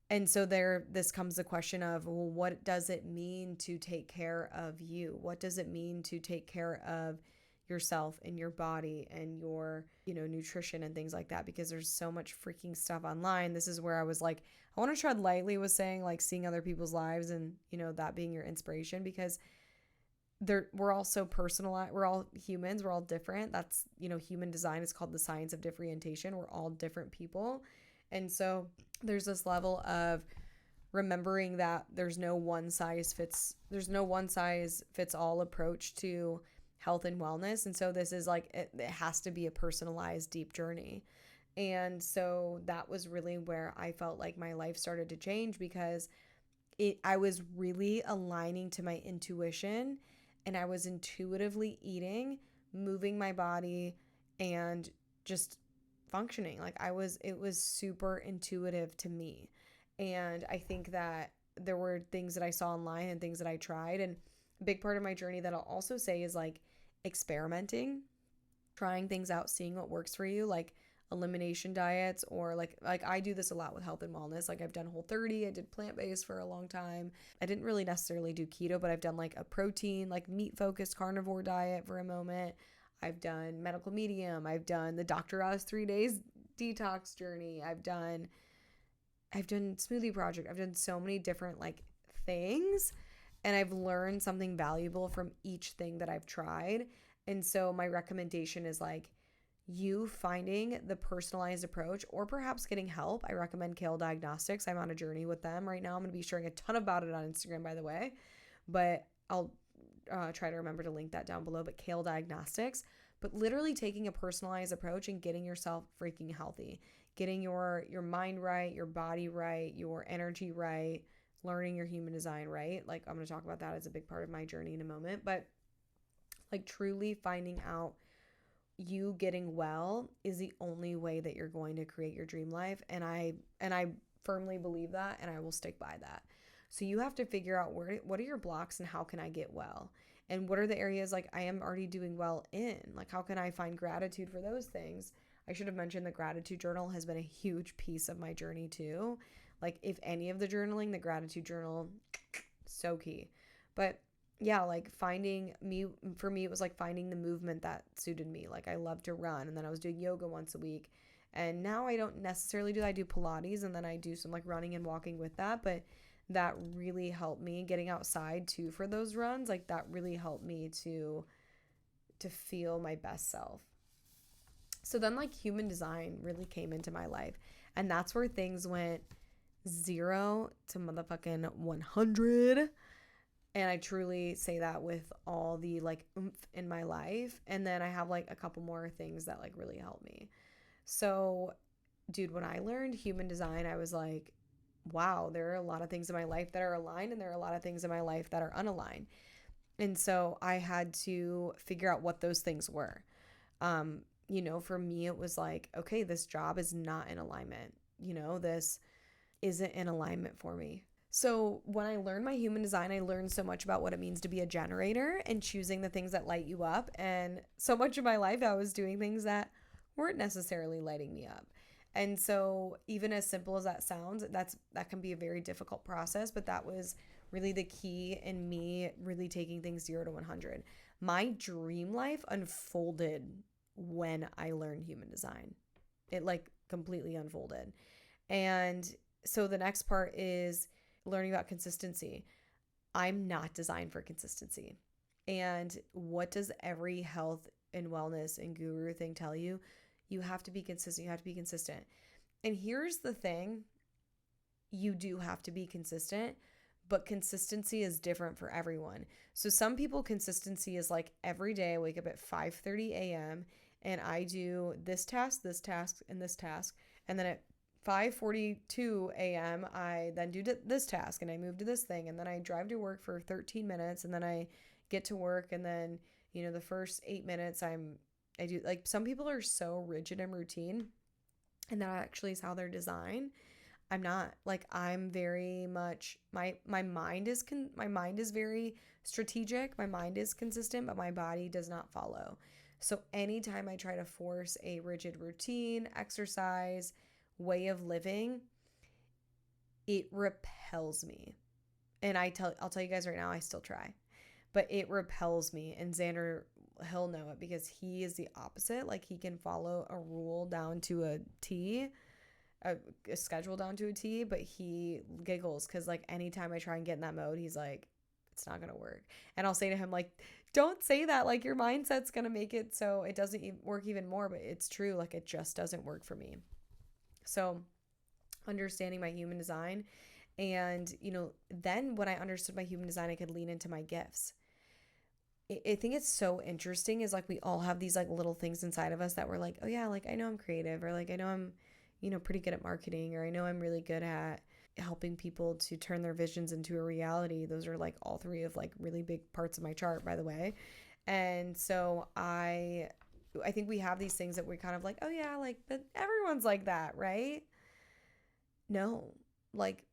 Speaker 1: And so this comes the question of, well, what does it mean to take care of you? What does it mean to take care of yourself and your body and your, nutrition and things like that? Because there's so much freaking stuff online. This is where I was like, I want to tread lightly with saying like seeing other people's lives and, that being your inspiration, because we're all so personalized. We're all humans. We're all different. That's, human design is called the science of differentiation. We're all different people. And so there's this level of remembering that there's no one size fits all approach to health and wellness. And so this is like, it has to be a personalized, deep journey. And so that was really where I felt like my life started to change, because I was really aligning to my intuition, and I was intuitively eating, moving my body, and just functioning. Like it was super intuitive to me. And I think that there were things that I saw online and things that I tried. And a big part of my journey that I'll also say is like experimenting, trying things out, seeing what works for you, like elimination diets, or like I do this a lot with health and wellness. Like I've done Whole30, I did plant-based for a long time. I didn't really necessarily do keto, but I've done like a protein, like meat-focused carnivore diet for a moment. I've done medical medium. I've done the Dr. Oz 3 days detox journey. I've done smoothie project. I've done so many different like things, and I've learned something valuable from each thing that I've tried. And so my recommendation is like you finding the personalized approach, or perhaps getting help. I recommend Kale Diagnostics. I'm on a journey with them right now. I'm going to be sharing a ton about it on Instagram, by the way, but I'll try to remember to link that down below. But Kale Diagnostics, but literally taking a personalized approach and getting yourself freaking healthy, getting your mind right, your body right, your energy right, learning your human design right. Like I'm going to talk about that as a big part of my journey in a moment, but like truly finding out you getting well is the only way that you're going to create your dream life. And I firmly believe that, and I will stick by that. So you have to figure out what are your blocks and how can I get well? And what are the areas like I am already doing well in? Like how can I find gratitude for those things? I should have mentioned the gratitude journal has been a huge piece of my journey too. Like if any of the journaling, the gratitude journal, so key. But yeah, like for me, it was like finding the movement that suited me. Like I love to run, and then I was doing yoga once a week. And now I don't necessarily I do Pilates, and then I do some like running and walking with that. But that really helped me getting outside too for those runs. Like that really helped me to feel my best self. So then like human design really came into my life, and that's where things went 0 to motherfucking 100. And I truly say that with all the like oomph in my life. And then I have like a couple more things that like really help me. So, dude, when I learned human design, I was like, wow, there are a lot of things in my life that are aligned, and there are a lot of things in my life that are unaligned. And so I had to figure out what those things were. For me, it was like, okay, this job is not in alignment. This isn't in alignment for me. So when I learned my human design, I learned so much about what it means to be a generator and choosing the things that light you up. And so much of my life, I was doing things that weren't necessarily lighting me up. And so even as simple as that sounds, that can be a very difficult process, but that was really the key in me really taking things 0 to 100. My dream life unfolded when I learned human design. It like completely unfolded. And so the next part is learning about consistency. I'm not designed for consistency. And what does every health and wellness and guru thing tell you? You have to be consistent. You have to be consistent. And here's the thing. You do have to be consistent, but consistency is different for everyone. So some people, consistency is like every day I wake up at 5:30 a.m. and I do this task, and this task. And then at 5:42 a.m. I then do this task and I move to this thing, and then I drive to work for 13 minutes, and then I get to work, and then the first 8 minutes I do, like, some people are so rigid and routine, and that actually is how they're designed. I'm not. Like, I'm very much my mind is very strategic. My mind is consistent, but my body does not follow. So anytime I try to force a rigid routine, exercise, way of living, it repels me. And I'll tell you guys right now, I still try. But it repels me. And Xander, he'll know it because he is the opposite. Like, he can follow a rule down to a T, a schedule down to a T, but he giggles because, like, anytime I try and get in that mode, he's like, it's not going to work. And I'll say to him, like, don't say that. Like, your mindset's going to make it so it doesn't work even more. But it's true. Like, it just doesn't work for me. So understanding my human design, and, then when I understood my human design, I could lean into my gifts. I think it's so interesting is like we all have these like little things inside of us that we're like, oh yeah, like I know I'm creative, or like I know I'm, pretty good at marketing, or I know I'm really good at helping people to turn their visions into a reality. Those are like all three of like really big parts of my chart, by the way. And so I think we have these things that we're kind of like, oh yeah, like, but everyone's like that, right? No, like,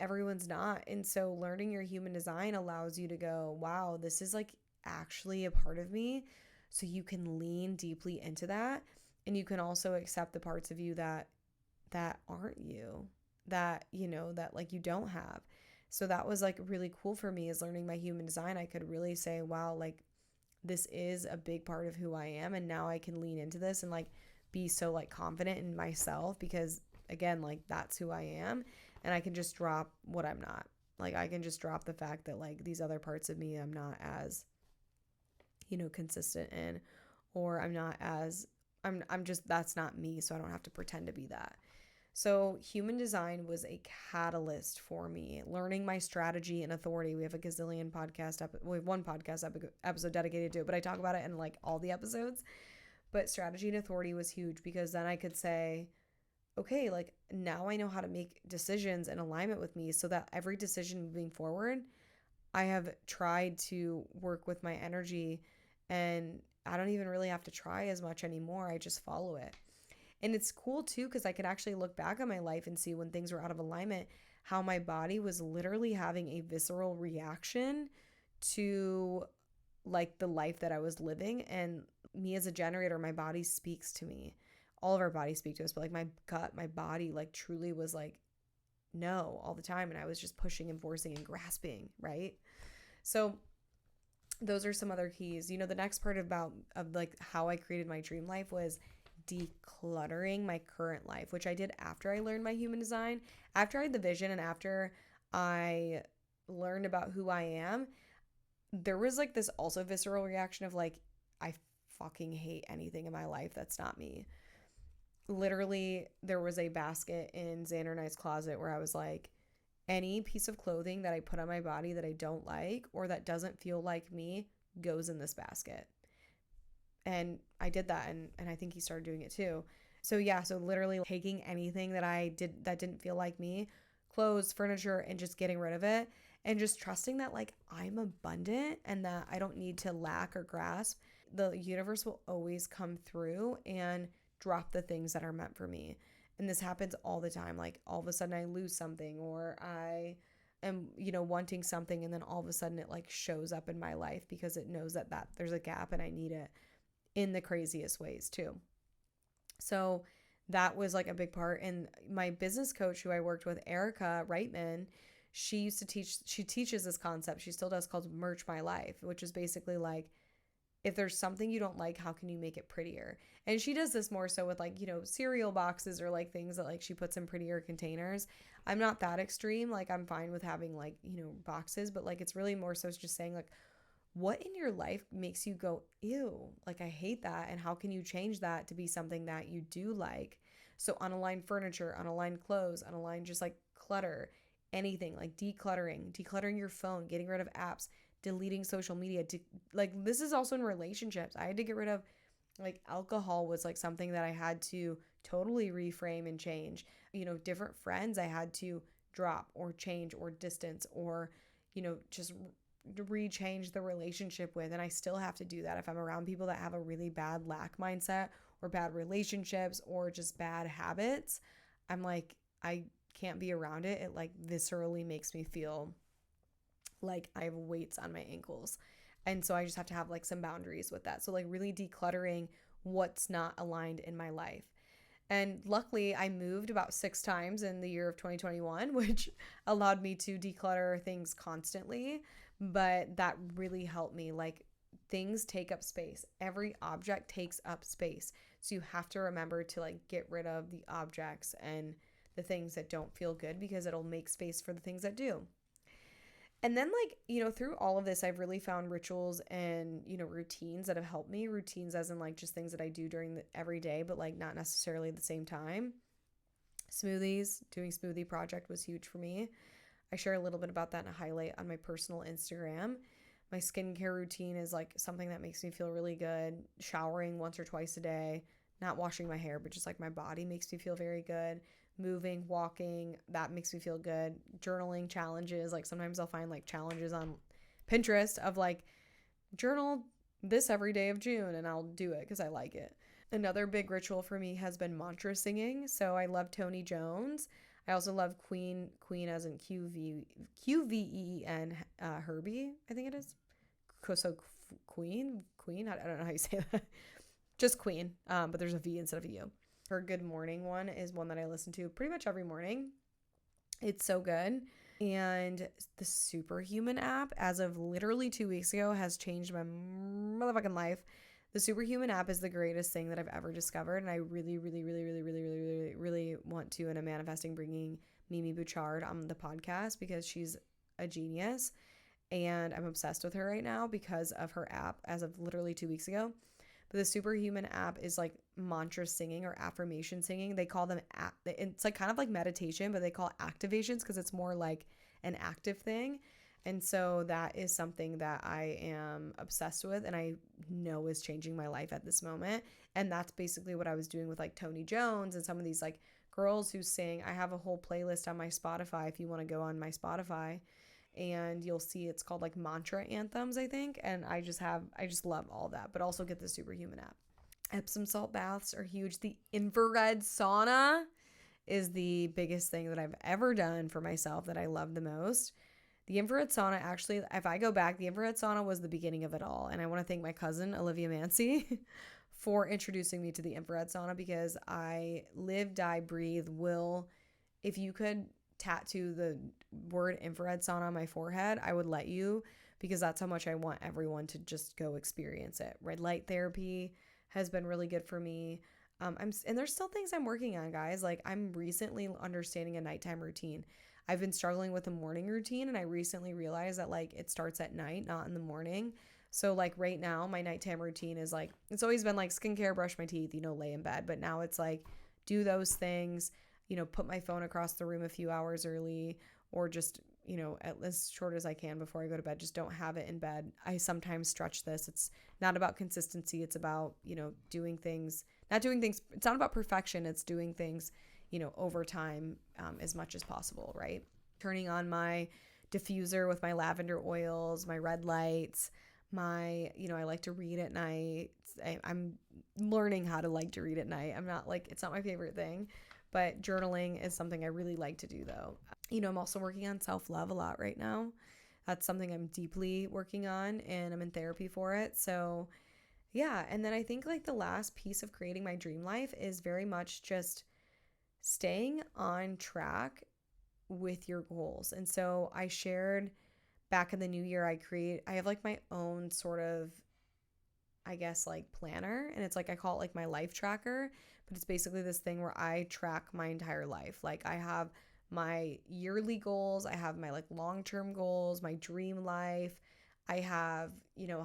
Speaker 1: everyone's not. And so learning your human design allows you to go, wow, this is like actually a part of me. So you can lean deeply into that, and you can also accept the parts of you that aren't you, that that like you don't have. So that was like really cool for me, is learning my human design. I could really say, wow, like, this is a big part of who I am, and now I can lean into this and like be so like confident in myself, because again, like, that's who I am, and I can just drop what I'm not. Like, I can just drop the fact that like these other parts of me I'm not as consistent in, or I'm just, that's not me, so I don't have to pretend to be that. So human design was a catalyst for me learning my strategy and authority. We have a gazillion we have one podcast episode dedicated to it, but I talk about it in like all the episodes. But strategy and authority was huge, because then I could say, okay, like, now I know how to make decisions in alignment with me, so that every decision moving forward, I have tried to work with my energy, and I don't even really have to try as much anymore. I just follow it. And it's cool too, because I could actually look back on my life and see when things were out of alignment, how my body was literally having a visceral reaction to like the life that I was living. And me as a generator, my body speaks to me. All of our bodies speak to us, but like my gut, my body like truly was like, no, all the time. And I was just pushing and forcing and grasping, right? So those are some other keys. The next part of like how I created my dream life was decluttering my current life, which I did after I learned my human design, after I had the vision, and after I learned about who I am. There was like this also visceral reaction of like, I fucking hate anything in my life that's not me. Literally, there was a basket in Xander and I's closet where I was like, Any piece of clothing that I put on my body that I don't like or that doesn't feel like me goes in this basket. And I did that, and I think he started doing it too. So yeah, so literally taking anything that I did that didn't feel like me, clothes, furniture, and just getting rid of it, and just trusting that like I'm abundant and that I don't need to lack or grasp. The universe will always come through and drop the things that are meant for me. And this happens all the time. Like all of a sudden I lose something, or I am, wanting something, and then all of a sudden it like shows up in my life because it knows that there's a gap and I need it in the craziest ways too. So that was like a big part. And my business coach who I worked with, Erica Reitman, she teaches this concept, she still does, called Merch My Life, which is basically like, if there's something you don't like, how can you make it prettier? And she does this more so with like, cereal boxes or like things that like she puts in prettier containers. I'm not that extreme. Like I'm fine with having like, boxes, but like it's really more so just saying like, what in your life makes you go, ew, like I hate that? And how can you change that to be something that you do like? So unaligned furniture, unaligned clothes, unaligned just like clutter, anything like decluttering your phone, getting rid of apps, deleting social media. Like this is also in relationships. I had to get rid of like alcohol was like something that I had to totally reframe and change. Different friends I had to drop or change or distance or, just rechange the relationship with. And I still have to do that if I'm around people that have a really bad lack mindset or bad relationships or just bad habits. I'm like, I can't be around it. It like viscerally makes me feel like I have weights on my ankles. And so I just have to have like some boundaries with that. So like really decluttering what's not aligned in my life. And luckily I moved about 6 times in the year of 2021, which allowed me to declutter things constantly. But that really helped me. Like things take up space. Every object takes up space. So you have to remember to like get rid of the objects and the things that don't feel good, because it'll make space for the things that do. And then like, through all of this, I've really found rituals and, routines that have helped me. Routines as in like just things that I do during the every day, but like not necessarily at the same time. Smoothies, doing smoothie project was huge for me. I share a little bit about that in a highlight on my personal Instagram. My skincare routine is like something that makes me feel really good. Showering once or twice a day, not washing my hair, but just like my body makes me feel very good. Moving, walking, that makes me feel good. Journaling challenges, like sometimes I'll find like challenges on Pinterest of like journal this every day of June, and I'll do it because I like it. Another big ritual for me has been mantra singing. So I love Tony Jones. I also love Queen as in QVEEN, Herbie, I think it is. So Queen, I don't know how you say that. Just Queen, but there's a V instead of a U. Her Good Morning one is one that I listen to pretty much every morning. It's so good. And the Superhuman app, as of literally 2 weeks ago, has changed my motherfucking life. The Superhuman app is the greatest thing that I've ever discovered. And I really, really, really, really, really, really, really, really want to, and I'm manifesting bringing Mimi Bouchard on the podcast because she's a genius. And I'm obsessed with her right now because of her app as of literally 2 weeks ago. But the Superhuman app is like mantra singing or affirmation singing. They call them, it's like kind of like meditation, but they call it activations because it's more like an active thing. And so that is something that I am obsessed with and I know is changing my life at this moment. And that's basically what I was doing with like Tony Jones and some of these like girls who sing. I have a whole playlist on my Spotify if you want to go on my Spotify. And you'll see it's called like mantra anthems, I think. And I just love all that, but also get the Superhuman app. Epsom salt baths are huge. The infrared sauna is the biggest thing that I've ever done for myself that I love the most. The infrared sauna, actually, if I go back, the infrared sauna was the beginning of it all. And I want to thank my cousin, Olivia Mancy, for introducing me to the infrared sauna because I live, die, breathe, will. If you could tattoo the word infrared sauna on my forehead, I would let you, because that's how much I want everyone to just go experience it. Red light therapy has been really good for me. And there's still things I'm working on, guys. Like I'm recently understanding a nighttime routine. I've been struggling with a morning routine, and I recently realized that like it starts at night, not in the morning. So like right now, my nighttime routine is like, it's always been like skincare, brush my teeth, lay in bed. But now it's like do those things, put my phone across the room a few hours early, or just, as short as I can before I go to bed. Just don't have it in bed. I sometimes stretch this. It's not about consistency. It's about, doing things, not doing things. It's not about perfection. It's doing things, over time, as much as possible, right? Turning on my diffuser with my lavender oils, my red lights, I like to read at night. I'm learning how to like to read at night. I'm not like, it's not my favorite thing, but journaling is something I really like to do though. I'm also working on self-love a lot right now. That's something I'm deeply working on, and I'm in therapy for it. So yeah. And then I think like the last piece of creating my dream life is very much just staying on track with your goals. And so I shared back in the new year, I have like my own sort of, I guess, like planner, and it's like, I call it like my life tracker, but it's basically this thing where I track my entire life. Like I have my yearly goals, I have my like long-term goals, my dream life. I have,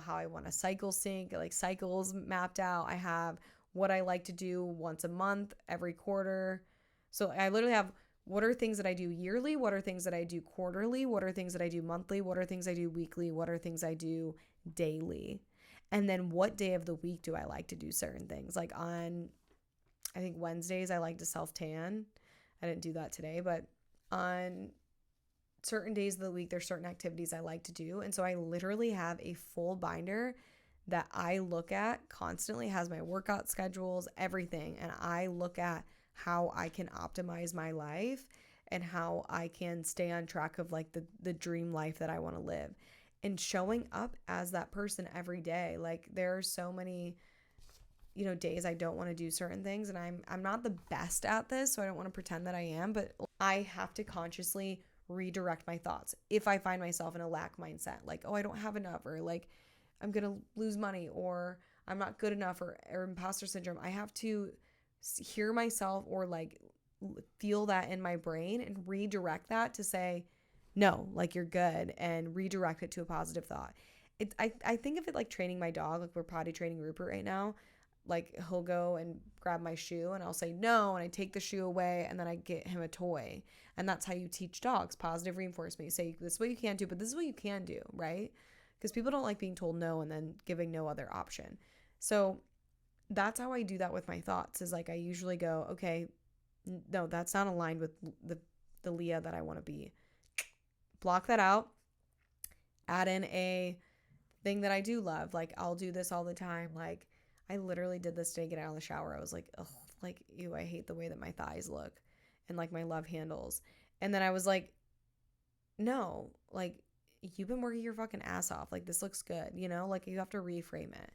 Speaker 1: how I want to cycle sync, like cycles mapped out. I have what I like to do once a month, every quarter. So I literally have, what are things that I do yearly? What are things that I do quarterly? What are things that I do monthly? What are things I do weekly? What are things I do daily? And then what day of the week do I like to do certain things? Like on, I think Wednesdays, I like to self tan. I didn't do that today, but on certain days of the week, there's certain activities I like to do. And so I literally have a full binder that I look at constantly, has my workout schedules, everything. And I look at how I can optimize my life and how I can stay on track of like the dream life that I want to live, and showing up as that person every day. Like there are so many, days I don't want to do certain things, and I'm not the best at this, so I don't want to pretend that I am, but I have to consciously redirect my thoughts if I find myself in a lack mindset, like, oh, I don't have enough, or like I'm gonna lose money, or I'm not good enough, or imposter syndrome. I have to hear myself, or like feel that in my brain, and redirect that to say, no, like you're good, and redirect it to a positive thought. I think of it like training my dog. Like we're potty training Rupert right now. Like he'll go and grab my shoe, and I'll say no, and I take the shoe away, and then I get him a toy. And that's how you teach dogs positive reinforcement. You say, this is what you can't do, but this is what you can do, right? Because people don't like being told no and then giving no other option. So that's how I do that with my thoughts, is like I usually go, okay, no, that's not aligned with the Leah that I want to be. Block that out. Add in a thing that I do love. Like I'll do this all the time. Like I literally did this today, get out of the shower. I was like, ugh, like, ew, I hate the way that my thighs look and like my love handles. And then I was like, no, like you've been working your fucking ass off. Like this looks good, like you have to reframe it.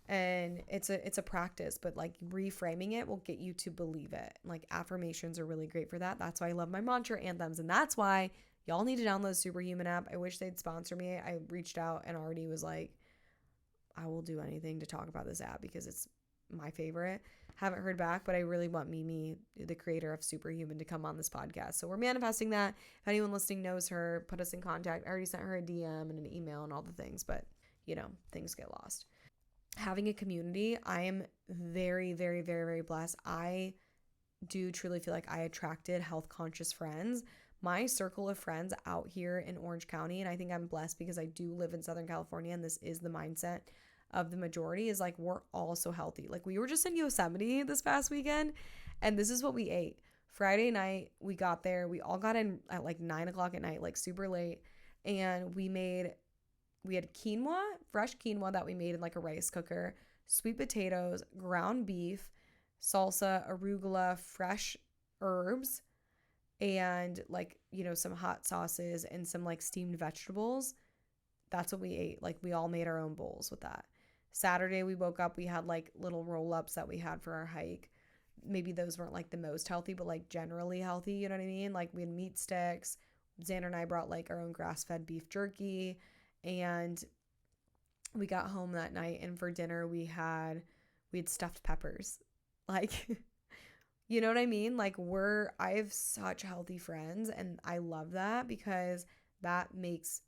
Speaker 1: And it's a practice, but like reframing it will get you to believe it. Like affirmations are really great for that. That's why I love my mantra anthems. And that's why y'all need to download the Superhuman app. I wish they'd sponsor me. I reached out and already was like, I will do anything to talk about this app because it's my favorite. Haven't heard back, but I really want Mimi, the creator of Superhuman, to come on this podcast. So we're manifesting that. If anyone listening knows her, put us in contact. I already sent her a DM and an email and all the things, but things get lost. Having a community, I am very, very, very, very blessed. I do truly feel like I attracted health conscious friends. My circle of friends out here in Orange County, and I think I'm blessed because I do live in Southern California, and this is the mindset of the majority, is like we're all so healthy. Like we were just in Yosemite this past weekend, and this is what we ate. Friday night, we got there. We all got in at like 9 o'clock at night, like super late, and we had quinoa, fresh quinoa that we made in like a rice cooker, sweet potatoes, ground beef, salsa, arugula, fresh herbs, and like, some hot sauces and some like steamed vegetables. That's what we ate. Like we all made our own bowls with that. Saturday we woke up, we had like little roll-ups that we had for our hike. Maybe those weren't like the most healthy, but like generally healthy, you know what I mean? Like we had meat sticks. Xander and I brought like our own grass-fed beef jerky, and we got home that night, and for dinner we had stuffed peppers. Like you know what I mean? Like I have such healthy friends, and I love that because that makes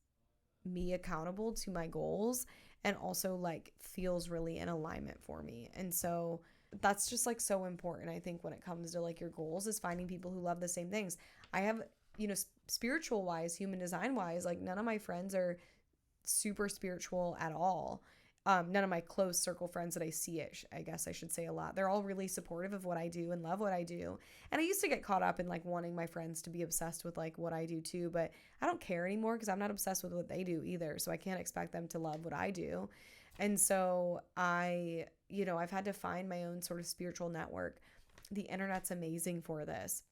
Speaker 1: me accountable to my goals, and also like feels really in alignment for me. And so that's just like so important, I think, when it comes to like your goals, is finding people who love the same things. I have spiritual wise, human design wise, like none of my friends are super spiritual at all. None of my close circle friends that I see it, I guess I should say a lot. They're all really supportive of what I do and love what I do. And I used to get caught up in like wanting my friends to be obsessed with like what I do too, but I don't care anymore because I'm not obsessed with what they do either. So I can't expect them to love what I do. And so I've had to find my own sort of spiritual network. The internet's amazing for this.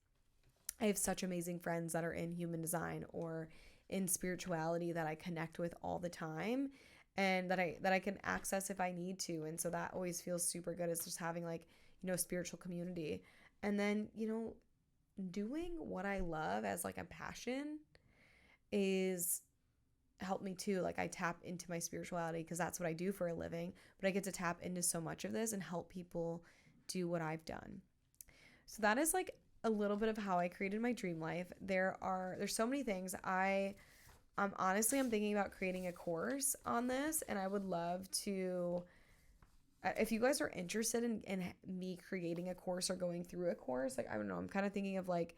Speaker 1: I have such amazing friends that are in human design or in spirituality that I connect with all the time and that I can access if I need to. And so that always feels super good. It's just having like, spiritual community. And then, doing what I love as like a passion is helped me too. Like I tap into my spirituality because that's what I do for a living, but I get to tap into so much of this and help people do what I've done. So that is like a little bit of how I created my dream life. There's so many things. I'm thinking about creating a course on this, and I would love to, if you guys are interested in me creating a course or going through a course, like, I don't know, I'm kind of thinking of like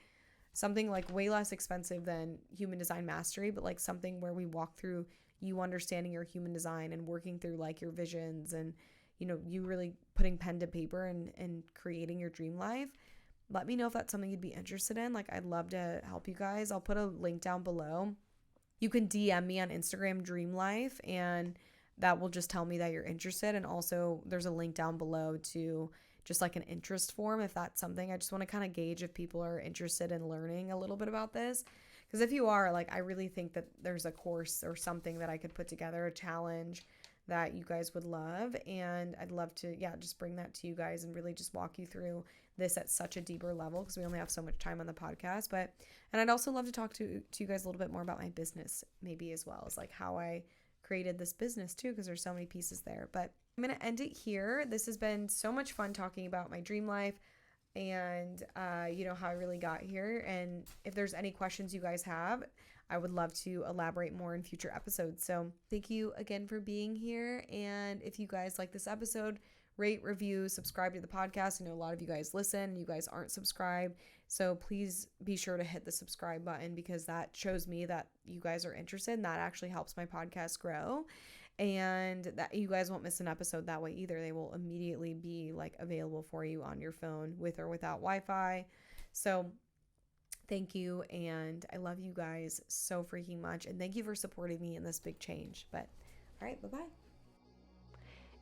Speaker 1: something like way less expensive than Human Design Mastery, but like something where we walk through you understanding your human design and working through like your visions and, you really putting pen to paper and creating your dream life. Let me know if that's something you'd be interested in. Like, I'd love to help you guys. I'll put a link down below. You can DM me on Instagram, Dream Life, and that will just tell me that you're interested. And also there's a link down below to just like an interest form if that's something. I just want to kind of gauge if people are interested in learning a little bit about this. Because if you are, like, I really think that there's a course or something that I could put together, a challenge that you guys would love. And I'd love to, just bring that to you guys and really just walk you through this at such a deeper level because we only have so much time on the podcast. And I'd also love to talk to you guys a little bit more about my business maybe as well as like how I created this business too, because there's so many pieces there. But I'm going to end it here. This has been so much fun talking about my dream life and, how I really got here. And if there's any questions you guys have, I would love to elaborate more in future episodes. So thank you again for being here. And if you guys like this episode, rate, review, subscribe to the podcast. I know a lot of you guys listen and you guys aren't subscribed. So please be sure to hit the subscribe button because that shows me that you guys are interested and that actually helps my podcast grow. And that you guys won't miss an episode that way either. They will immediately be like available for you on your phone with or without Wi-Fi. So thank you. And I love you guys so freaking much. And thank you for supporting me in this big change. But all right, bye-bye.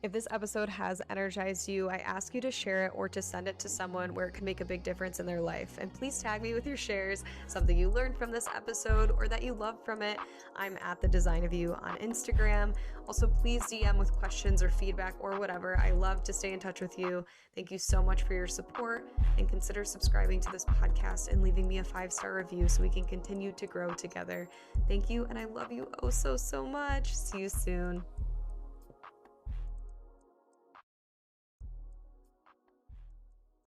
Speaker 1: If this episode has energized you, I ask you to share it or to send it to someone where it can make a big difference in their life. And please tag me with your shares, something you learned from this episode or that you loved from it. I'm at The Design of You on Instagram. Also, please DM with questions or feedback or whatever. I love to stay in touch with you. Thank you so much for your support, and consider subscribing to this podcast and leaving me a 5-star review so we can continue to grow together. Thank you, and I love you oh so much. See you soon.